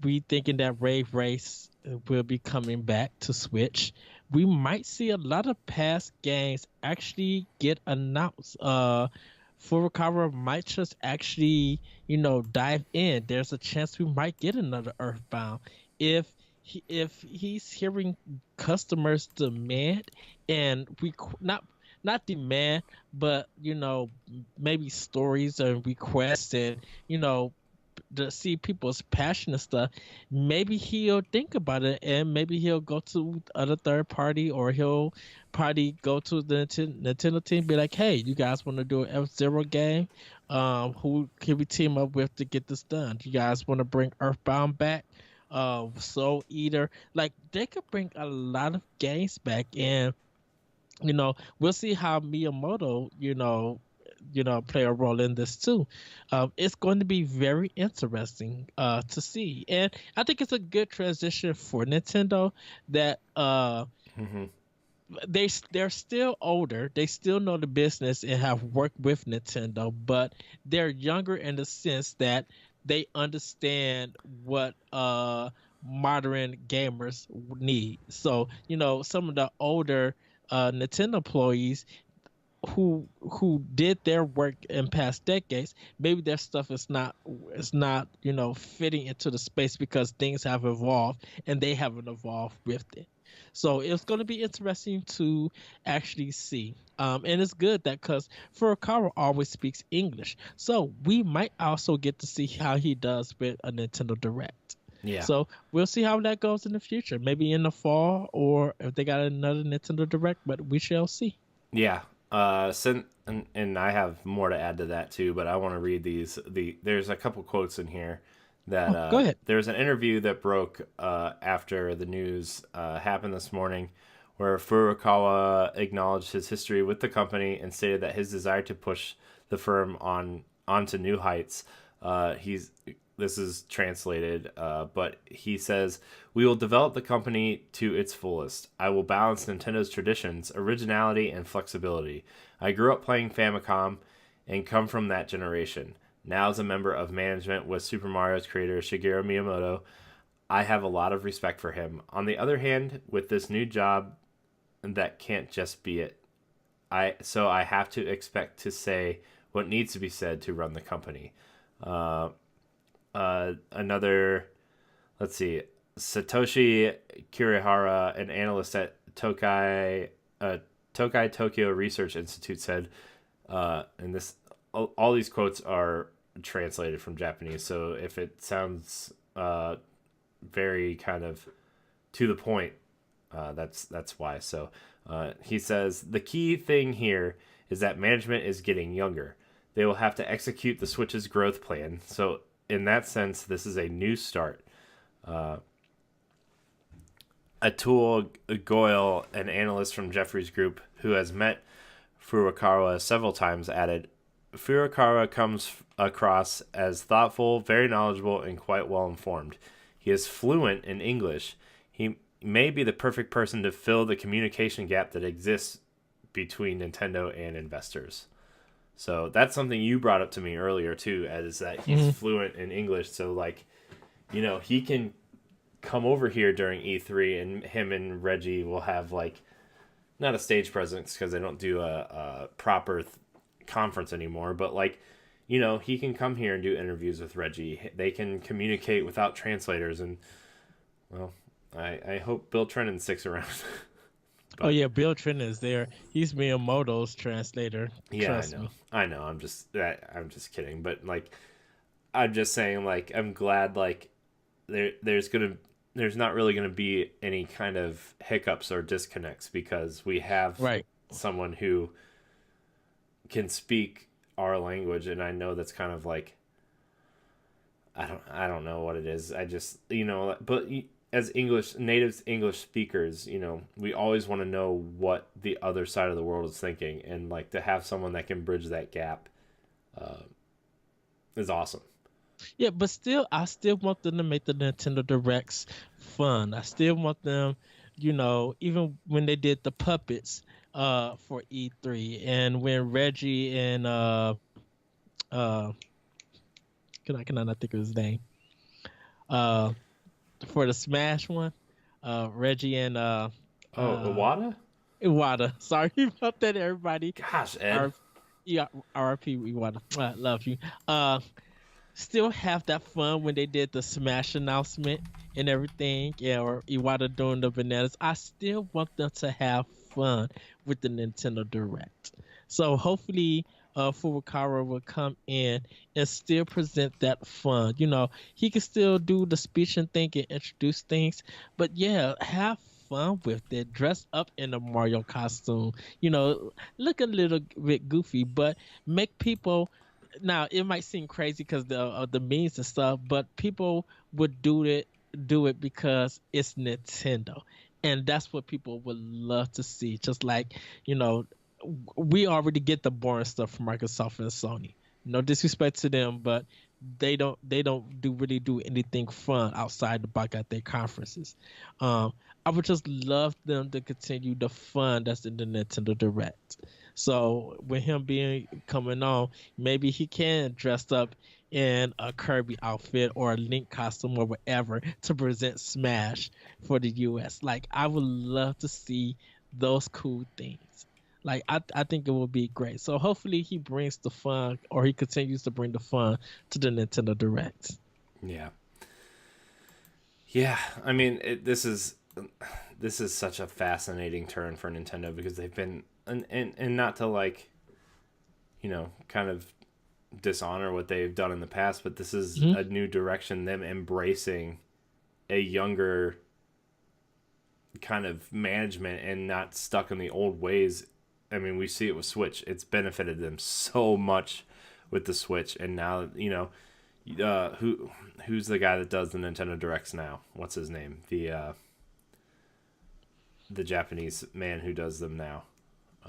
we thinking that Rave Race will be coming back to Switch. We might see a lot of past games actually get announced. Furukawa might just actually, dive in. There's a chance we might get another Earthbound if he's hearing customers demand, and we not demand, but maybe stories and requests, and to see people's passion and stuff, maybe he'll think about it and maybe he'll go to other third party, or he'll probably go to the Nintendo team, be like, hey, you guys want to do an F-Zero game? Who can we team up with to get this done? You guys want to bring Earthbound back? Soul Eater, like they could bring a lot of games back, and we'll see how Miyamoto, play a role in this too. It's going to be very interesting to see, and I think it's a good transition for Nintendo that Mm-hmm. they're still older, they still know the business and have worked with Nintendo, but they're younger in the sense that they understand what modern gamers need. So some of the older Nintendo employees who did their work in past decades, maybe their stuff is not fitting into the space because things have evolved and they haven't evolved with it. So it's going to be interesting to actually see. And it's good that because Furukawa always speaks English, so we might also get to see how he does with a Nintendo Direct. Yeah. So we'll see how that goes in the future, maybe in the fall, or if they got another Nintendo Direct, but we shall see. Yeah. And I have more to add to that too, but I want to read these. There's a couple quotes in here that Go ahead. there's an interview that broke after the news happened this morning, where Furukawa acknowledged his history with the company and stated that his desire to push the firm onto new heights. This is translated, but he says, "We will develop the company to its fullest. I will balance Nintendo's traditions, originality, and flexibility. I grew up playing Famicom and come from that generation. Now, as a member of management with Super Mario's creator Shigeru Miyamoto, I have a lot of respect for him. On the other hand, with this new job, that can't just be it. So I have to expect to say what needs to be said to run the company." Another, let's see, Satoshi Kurihara, an analyst at Tokai Tokyo Research Institute, said, and this, all these quotes are translated from Japanese, so if it sounds very kind of to the point, that's why. So he says, "The key thing here is that management is getting younger. They will have to execute the Switch's growth plan. So in that sense, this is a new start." Atul Goyal, an analyst from Jefferies Group who has met Furukawa several times, added, "Furukawa comes across as thoughtful, very knowledgeable, and quite well informed. He is fluent in English. He may be the perfect person to fill the communication gap that exists between Nintendo and investors." So that's something you brought up to me earlier too, Ed, is that he's fluent in English. So he can come over here during E3, and him and Reggie will have not a stage presence because they don't do a proper conference anymore, but he can come here and do interviews with Reggie. They can communicate without translators, and well, I hope Bill Trennan sticks around. Oh yeah, Bill Trennan is there. He's Miyamoto's translator. Yeah, Trust I know. me. I know. I'm just kidding. But I'm just saying, I'm glad there's not really gonna be any kind of hiccups or disconnects because we have someone who can speak our language, and I know that's kind of I don't know what it is. I just but. As native English speakers, we always want to know what the other side of the world is thinking, and to have someone that can bridge that gap is awesome. Yeah, but I still want them to make the Nintendo Directs fun. I still want them, even when they did the puppets for E3, and when Reggie and can I not think of his name? For the Smash one, Reggie and Iwata? Iwata. Sorry about that, everybody. Gosh, Ed. RP Iwata. I love you. Still have that fun when they did the Smash announcement and everything, or Iwata doing the bananas. I still want them to have fun with the Nintendo Direct. So hopefully, Furukawa would come in and still present that fun. You know, he can still do the speech and thing and introduce things, but yeah, have fun with it. Dress up in a Mario costume. You know, look a little bit goofy, but make people. Now it might seem crazy because the memes and stuff, but people would do it because it's Nintendo, and that's what people would love to see. Just like, you know, we already get the boring stuff from Microsoft and Sony. No disrespect to them, but they don't do anything fun outside the box at their conferences. I would just love them to continue the fun that's in the Nintendo Direct. So with him being coming on, maybe he can dress up in a Kirby outfit or a Link costume or whatever to present Smash for the US. Like, I would love to see those cool things. Like, I think it would be great. So hopefully he brings the fun, or he continues to bring the fun to the Nintendo Direct. Yeah. Yeah, I mean, this is such a fascinating turn for Nintendo because they've been and not to like, you know, kind of dishonor what they've done in the past, but this is a new direction, them embracing a younger kind of management and not stuck in the old ways. I mean, we see it with Switch. It's benefited them so much with the Switch, and now, you know, who's the guy that does the Nintendo Directs now? What's his name? The Japanese man who does them now.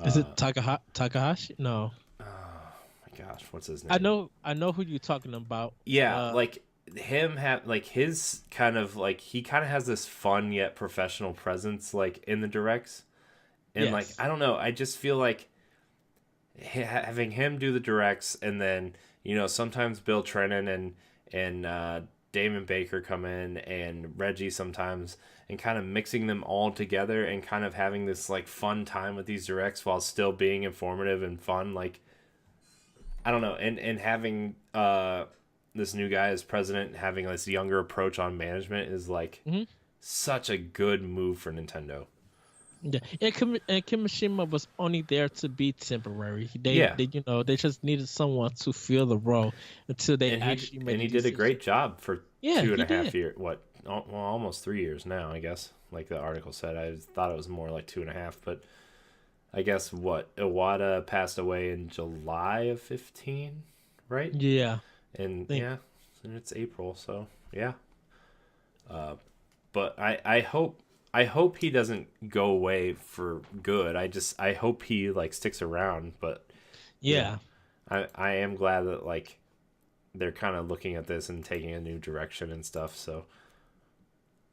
Is it Takahashi? No. My gosh, what's his name? I know who you're talking about. Yeah, like him have like his kind of like he kind of has this fun yet professional presence like in the directs, and Yes. like I don't know, I just feel like having him do the directs, and then, you know, sometimes Bill Trennan and Damon Baker come in, and Reggie sometimes, and kind of mixing them all together and kind of having this like fun time with these directs while still being informative and fun. Like, I don't know, and having this new guy as president, having this younger approach on management is like such a good move for Nintendo. Yeah, and Kimishima was only there to be temporary. Yeah. They you know, they just needed someone to fill the role until they And actually made. he a did a decision. great job for Yeah, two and he a half did. years. What? Well, almost 3 years now, I guess. Like the article said, I thought it was more like 2.5, but I guess what Iwata passed away in July of 15, right? Yeah, And think yeah, and it's April, so yeah. But I hope he doesn't go away for good. I hope he like sticks around. But yeah. I am glad that like they're kind of looking at this and taking a new direction and stuff. So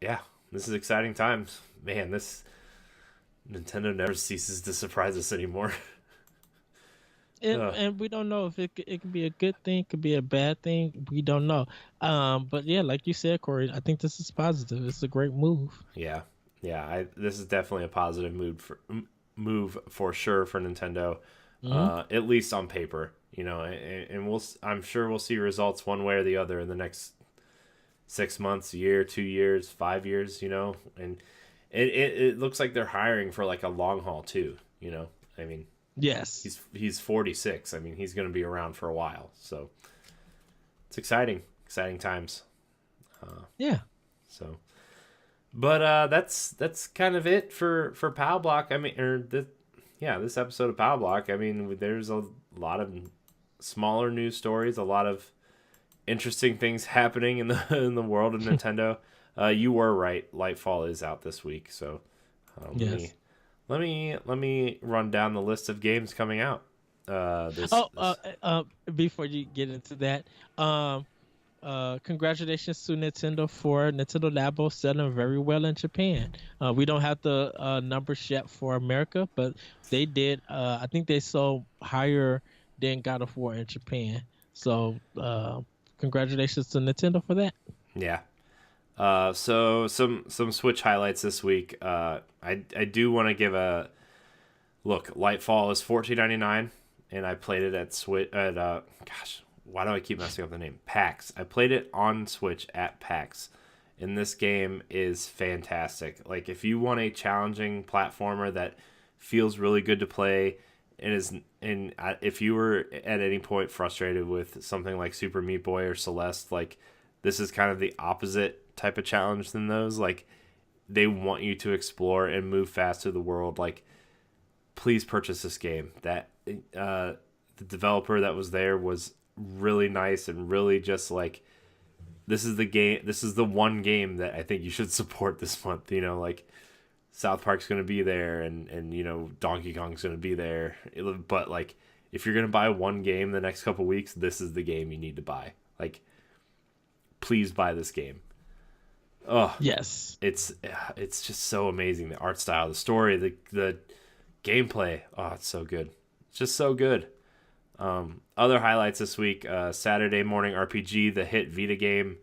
yeah, this is exciting times, man. This Nintendo never ceases to surprise us anymore. Ugh. And we don't know if it could be a good thing, could be a bad thing. We don't know. But yeah, like you said, Corey, I think this is positive. It's a great move. Yeah, yeah. This is definitely a positive move for sure for Nintendo, at least on paper. You know, and I'm sure we'll see results one way or the other in the next 6 months, year, 2 years, 5 years. You know, and it looks like they're hiring for like a long haul too. You know, I mean, Yes. he's 46. I mean, he's going to be around for a while. So it's exciting times. Yeah. So. But that's kind of it for Pow Block. I mean, this episode of Pow Block. I mean, there's a lot of smaller news stories, a lot of interesting things happening in the world of Nintendo. You were right. Lightfall is out this week, so Yes. let me run down the list of games coming out. Before you get into that, congratulations to Nintendo for Nintendo Labo selling very well in Japan. We don't have the numbers yet for America, but they did. I think they sold higher than God of War in Japan. So congratulations to Nintendo for that. Yeah. So some Switch highlights this week. I do want to give a look. Lightfall is $14.99, and I played it at Switch at gosh, why do I keep messing up the name? PAX. I played it on Switch at PAX, and this game is fantastic. Like, if you want a challenging platformer that feels really good to play, if you were at any point frustrated with something like Super Meat Boy or Celeste, like this is kind of the opposite type of challenge than those. Like they want you to explore and move fast through the world. Like please purchase this game. That the developer that was there was really nice and really just like, this is the game. This is the one game that I think you should support this month. You know, like South Park's going to be there and, you know, Donkey Kong's going to be there. But like, if you're going to buy one game the next couple weeks, this is the game you need to buy. Like, please buy this game. Oh, Yes. it's just so amazing. The art style, the story, the gameplay. Oh, it's so good. It's just so good. Other highlights this week, Saturday Morning RPG, the hit Vita game,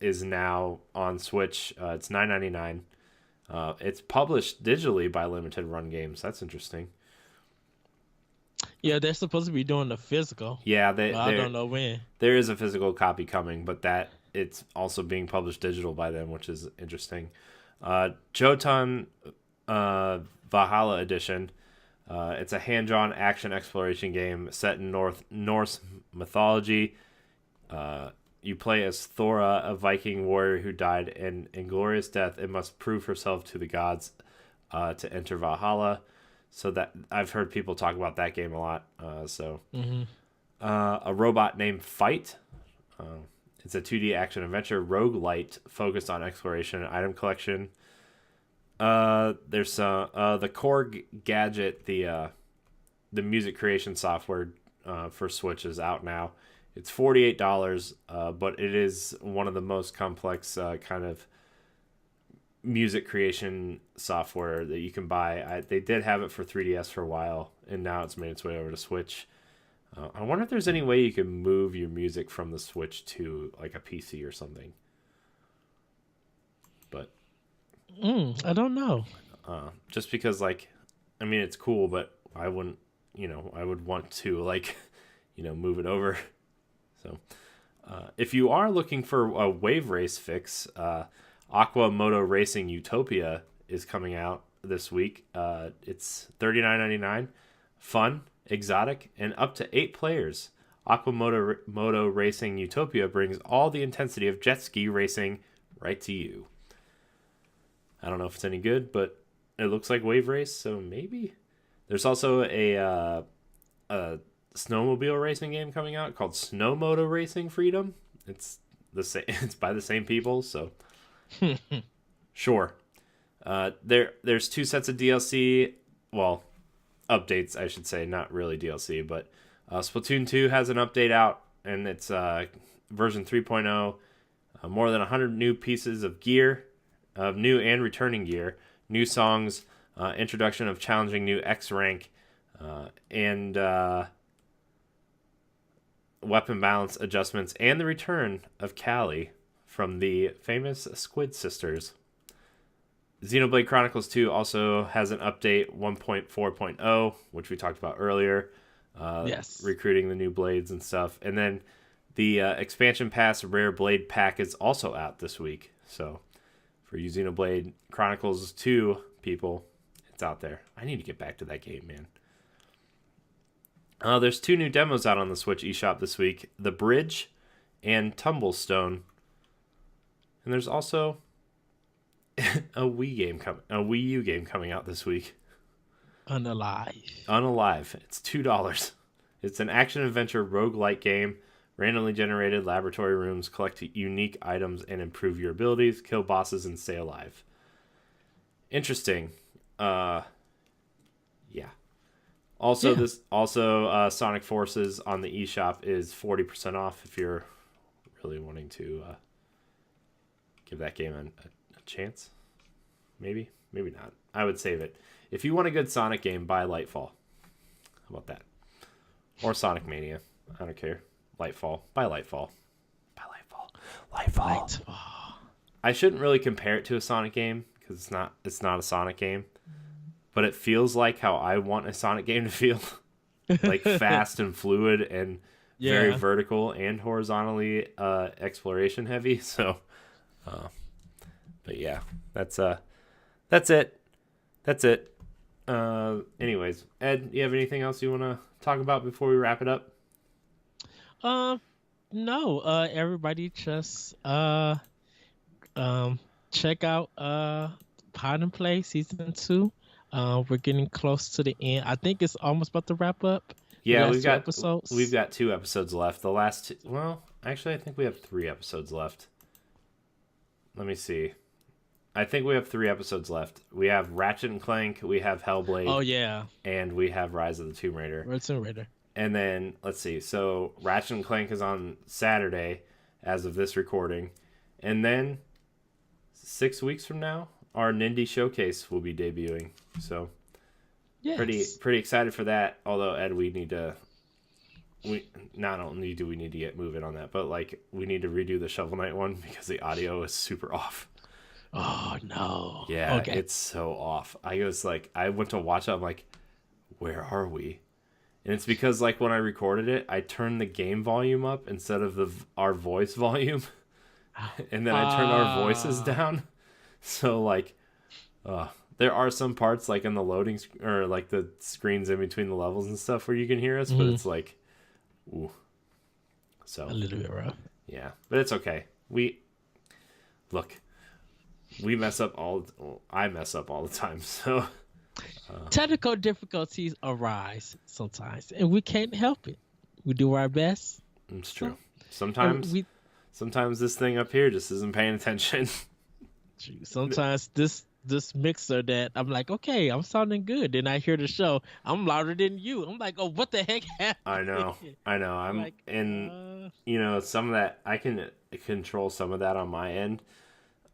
is now on Switch. It's $9.99. It's published digitally by Limited Run Games. That's interesting. Yeah, they're supposed to be doing the physical. Yeah, I don't know when. There is a physical copy coming, but it's also being published digital by them, which is interesting. Jotun Valhalla Edition. It's a hand-drawn action exploration game set in Norse mythology. You play as Thora, a Viking warrior who died in inglorious death and must prove herself to the gods to enter Valhalla. So that I've heard people talk about that game a lot. A robot named Fight. It's a 2D action adventure roguelite focused on exploration and item collection. There's the Core Gadget, the music creation software for Switch is out now. It's $48, but it is one of the most complex kind of music creation software that you can buy. They did have it for 3DS for a while, and now it's made its way over to Switch. I wonder if there's any way you can move your music from the Switch to like a PC or something. But I don't know. just because, like, I mean, it's cool, but I wouldn't, I would want to, like, move it over. So, if you are looking for a wave race fix, Aqua Moto Racing Utopia is coming out this week. It's $39.99, fun, exotic, and up to 8 players. Aqua Moto Racing Utopia brings all the intensity of jet ski racing right to you. I don't know if it's any good, but it looks like wave race, so maybe. There's also a snowmobile racing game coming out called Snowmoto Racing Freedom. It's the same. It's by the same people, so sure. There's 2 sets of DLC. Well, updates, I should say, not really DLC, but Splatoon 2 has an update out, and it's version 3.0. More than 100 new pieces of gear, of new and returning gear, new songs, introduction of challenging new X rank, and weapon balance adjustments, and the return of Callie from the famous Squid Sisters. Xenoblade Chronicles 2 also has an update 1.4.0, which we talked about earlier. Yes. Recruiting the new blades and stuff. And then the expansion pass Rare Blade Pack is also out this week. So for you Xenoblade Chronicles 2 people, it's out there. I need to get back to that game, man. There's 2 new demos out on the Switch eShop this week. The Bridge and Tumblestone. And there's also a Wii U game coming out this week. Unalive. It's $2. It's an action-adventure roguelike game. Randomly generated laboratory rooms, collect unique items, and improve your abilities, kill bosses, and stay alive. Interesting. Yeah. Also, Sonic Forces on the eShop is 40% off if you're really wanting to give that game a chance. Maybe not. I would save it. If you want a good Sonic game, buy Lightfall. How about that? Or Sonic Mania. I don't care. Lightfall. Buy Lightfall. Lightfall. I shouldn't really compare it to a Sonic game because it's not a Sonic game. But it feels like how I want a Sonic game to feel. Like fast and fluid and very vertical and horizontally exploration heavy. So but yeah, that's it. Anyways, Ed, you have anything else you want to talk about before we wrap it up? No. Everybody just um check out Pod and Play season 2. We're getting close to the end. I think it's almost about to wrap up. The Yeah, last two episodes. we've got 2 episodes left. The last well, actually I think we have 3 episodes left. Let me see. I think we have 3 episodes left. We have Ratchet and Clank, we have Hellblade. Oh yeah, And we have Rise of the Tomb Raider. Tomb Raider. And then let's see. So Ratchet and Clank is on Saturday as of this recording. And then 6 weeks from now, our Nindy Showcase will be debuting. So Yes. pretty excited for that. Although Ed, we not only do we need to get moving on that, but like we need to redo the Shovel Knight one because the audio is super off. Oh no. Yeah, Okay. it's so off. I went to watch it, I'm like, where are we? And it's because like when I recorded it, I turned the game volume up instead of our voice volume. And then I turned our voices down. So like there are some parts like in the loading or like the screens in between the levels and stuff where you can hear us, but it's like ooh. So A little bit rough. yeah, but it's okay. We mess up I mess up all the time. So Technical difficulties arise sometimes, and we can't help it. We do our best. it's true. So, Sometimes this thing up here just isn't paying attention. sometimes this mixer that I'm like, okay, I'm sounding good. Then I hear the show, I'm louder than you. I'm like, oh, what the heck happened? I know. I'm like, some of that I can control some of that on my end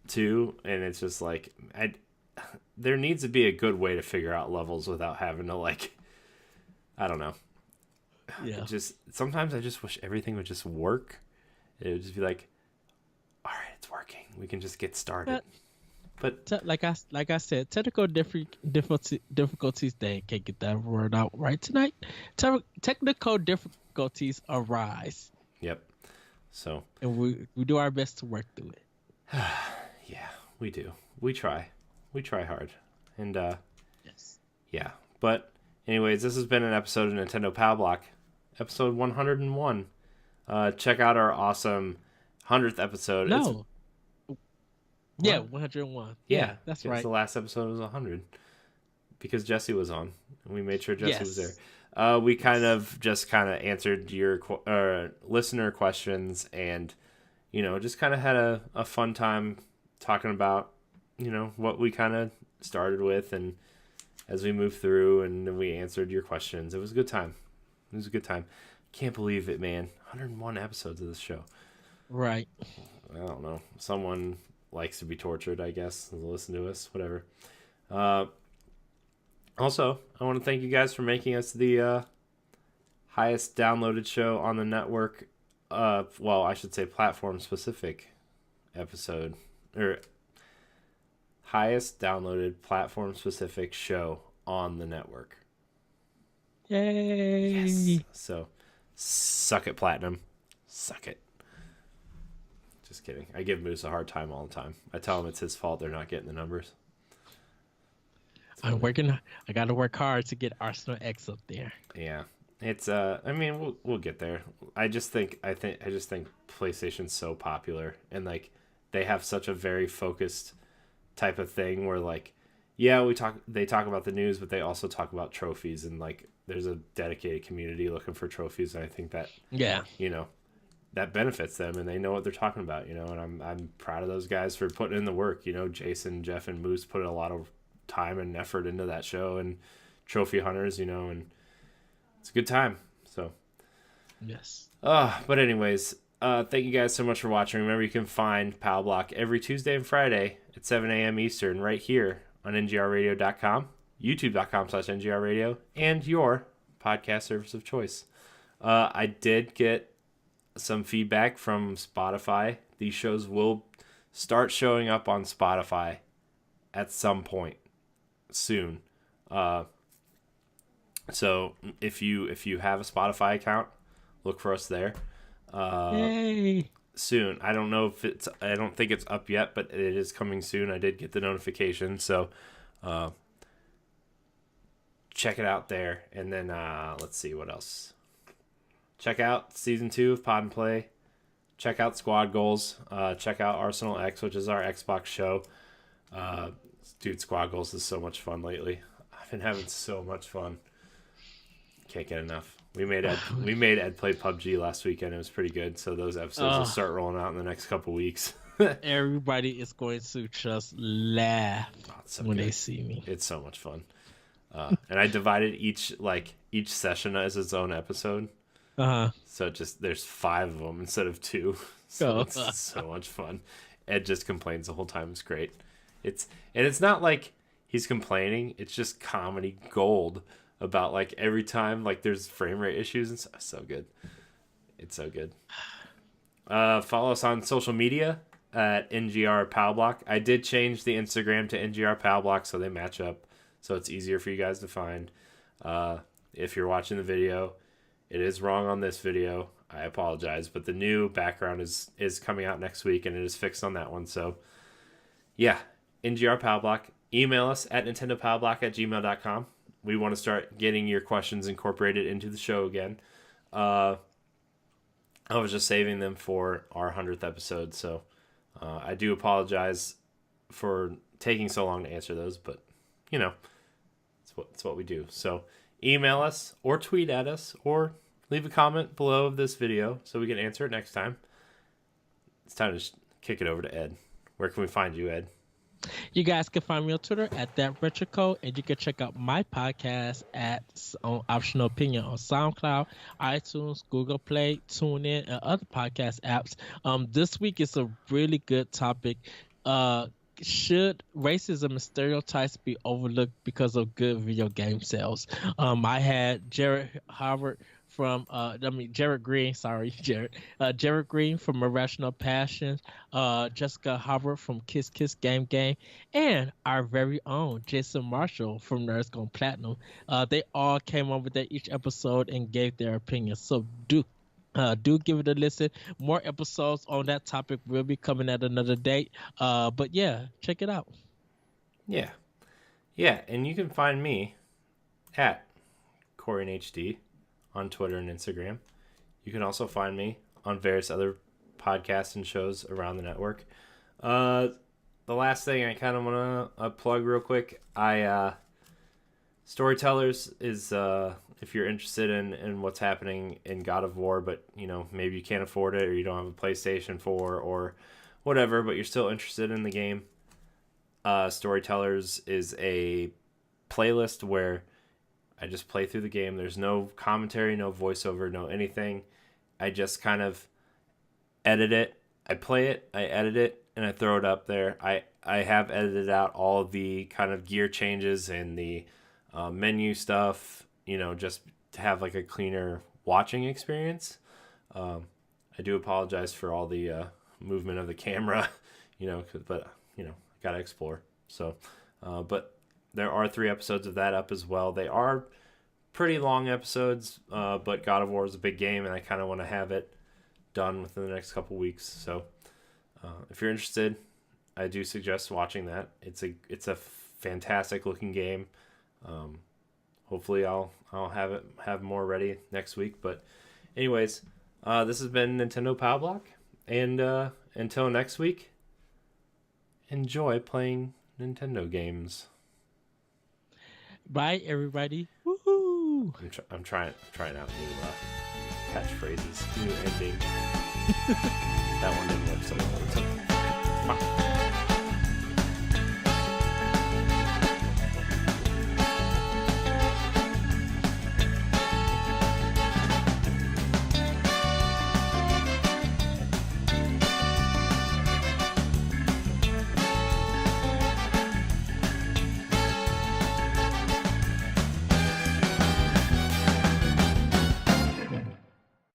too, and it's just like there needs to be a good way to figure out levels without having to like I don't know. yeah. Sometimes I just wish everything would just work. It would just be like, all right, it's working. We can just get started. But Like I said, technical difficulties. They can't get that word out right tonight. Technical difficulties arise, yep. So and we do our best to work through it. yeah, we do. We try hard, and Yes. yeah. But anyways, this has been an episode of Nintendo Power Block, episode 101. Check out our awesome 100th episode. No. Yeah, 101. Yeah, that's right. The last episode was 100 because Jesse was on, and we made sure Jesse was there. We kind of answered your listener questions, and just kind of had a fun time talking about what we kind of started with, and as we moved through, and then we answered your questions. It was a good time. Can't believe it, man. 101 episodes of this show. Right. I don't know. Someone likes to be tortured, I guess, and listen to us, whatever. Also, I want to thank you guys for making us the highest downloaded show on the network. Well, I should say platform-specific episode. Or highest downloaded platform-specific show on the network. Yay. Yes. So, suck it, Platinum. Suck it. Just kidding. I give Moose a hard time all the time. I tell him it's his fault they're not getting the numbers. I'm working. I got to work hard to get Arsenal X up there. Yeah, it's. I mean, we'll get there. I just think PlayStation's so popular, and like they have such a very focused type of thing where like, yeah, they talk about the news, but they also talk about trophies, and like there's a dedicated community looking for trophies, and I think that that benefits them, and they know what they're talking about, and I'm proud of those guys for putting in the work. Jason, Jeff, and Moose put a lot of time and effort into that show, and trophy hunters, and it's a good time. So yes. But anyways, thank you guys so much for watching. Remember, you can find Power Block every Tuesday and Friday at 7 a.m. Eastern right here on ngrradio.com, youtube.com/ngrradio, and your podcast service of choice. I did get some feedback from Spotify. These shows will start showing up on Spotify at some point soon. So if you have a Spotify account, look for us there. Yay. Soon. I don't think it's up yet, but it is coming soon. I did get the notification, so check it out there. And then let's see what else. Check out season 2 of Pod and Play. Check out Squad Goals. Check out Arsenal X, which is our Xbox show. Dude, Squad Goals is so much fun lately. I've been having so much fun. Can't get enough. We made Ed play PUBG last weekend. It was pretty good. So those episodes will start rolling out in the next couple weeks. Everybody is going to just laugh when they see me. It's so much fun. And I divided each session as its own episode. So there's 5 of them instead of 2. So it's so much fun. Ed just complains the whole time. It's great. It's not like he's complaining. It's just comedy gold about like every time like there's frame rate issues and so good. It's so good. Follow us on social media at NGR Palblock. I did change the Instagram to NGR Palblock so they match up, so it's easier for you guys to find. If you're watching the video, it is wrong on this video. I apologize, but the new background is coming out next week, and it is fixed on that one. So, yeah, NGR Palblock. Email us at nintendopalblock@gmail.com. We want to start getting your questions incorporated into the show again. I was just saving them for our 100th episode, so I do apologize for taking so long to answer those, but, you know, it's what we do. So email us or tweet at us or leave a comment below this video so we can answer it next time. It's time to kick it over to Ed. Where can we find you, Ed? You guys can find me on Twitter at ThatRetroCode, and you can check out my podcast on Optional Opinion on SoundCloud, iTunes, Google Play, TuneIn, and other podcast apps. This week is a really good topic. Should racism and stereotypes be overlooked because of good video game sales? I had Jared Green from Irrational Passions, Jessica Howard from Kiss Kiss Game, and our very own Jason Marshall from Nerds Gone Platinum. They all came on with each episode and gave their opinions. So do give it a listen. More episodes on that topic will be coming at another date. But yeah, check it out. Yeah, and you can find me at CoreyNHD on Twitter and Instagram. You can also find me on various other podcasts and shows around the network. The last thing I kind of want to plug real quick, Storytellers is if you're interested in what's happening in God of War, but maybe you can't afford it or you don't have a PlayStation 4 or whatever, but you're still interested in the game. Storytellers is a playlist where I just play through the game. There's no commentary, no voiceover, no anything. I just kind of edit it. I play it, I edit it, and I throw it up there. I have edited out all of the kind of gear changes and the menu stuff, just to have like a cleaner watching experience. I do apologize for all the movement of the camera, but gotta explore. So, but there are 3 episodes of that up as well. They are pretty long episodes, but God of War is a big game, and I kind of want to have it done within the next couple weeks. So, if you're interested, I do suggest watching that. It's a fantastic looking game. Hopefully, I'll have more ready next week. But, anyways, this has been Nintendo Power Block, and until next week, enjoy playing Nintendo games. Bye, everybody. Woohoo! I'm trying out new catchphrases, new endings. That one didn't work so well. It's okay. Come on.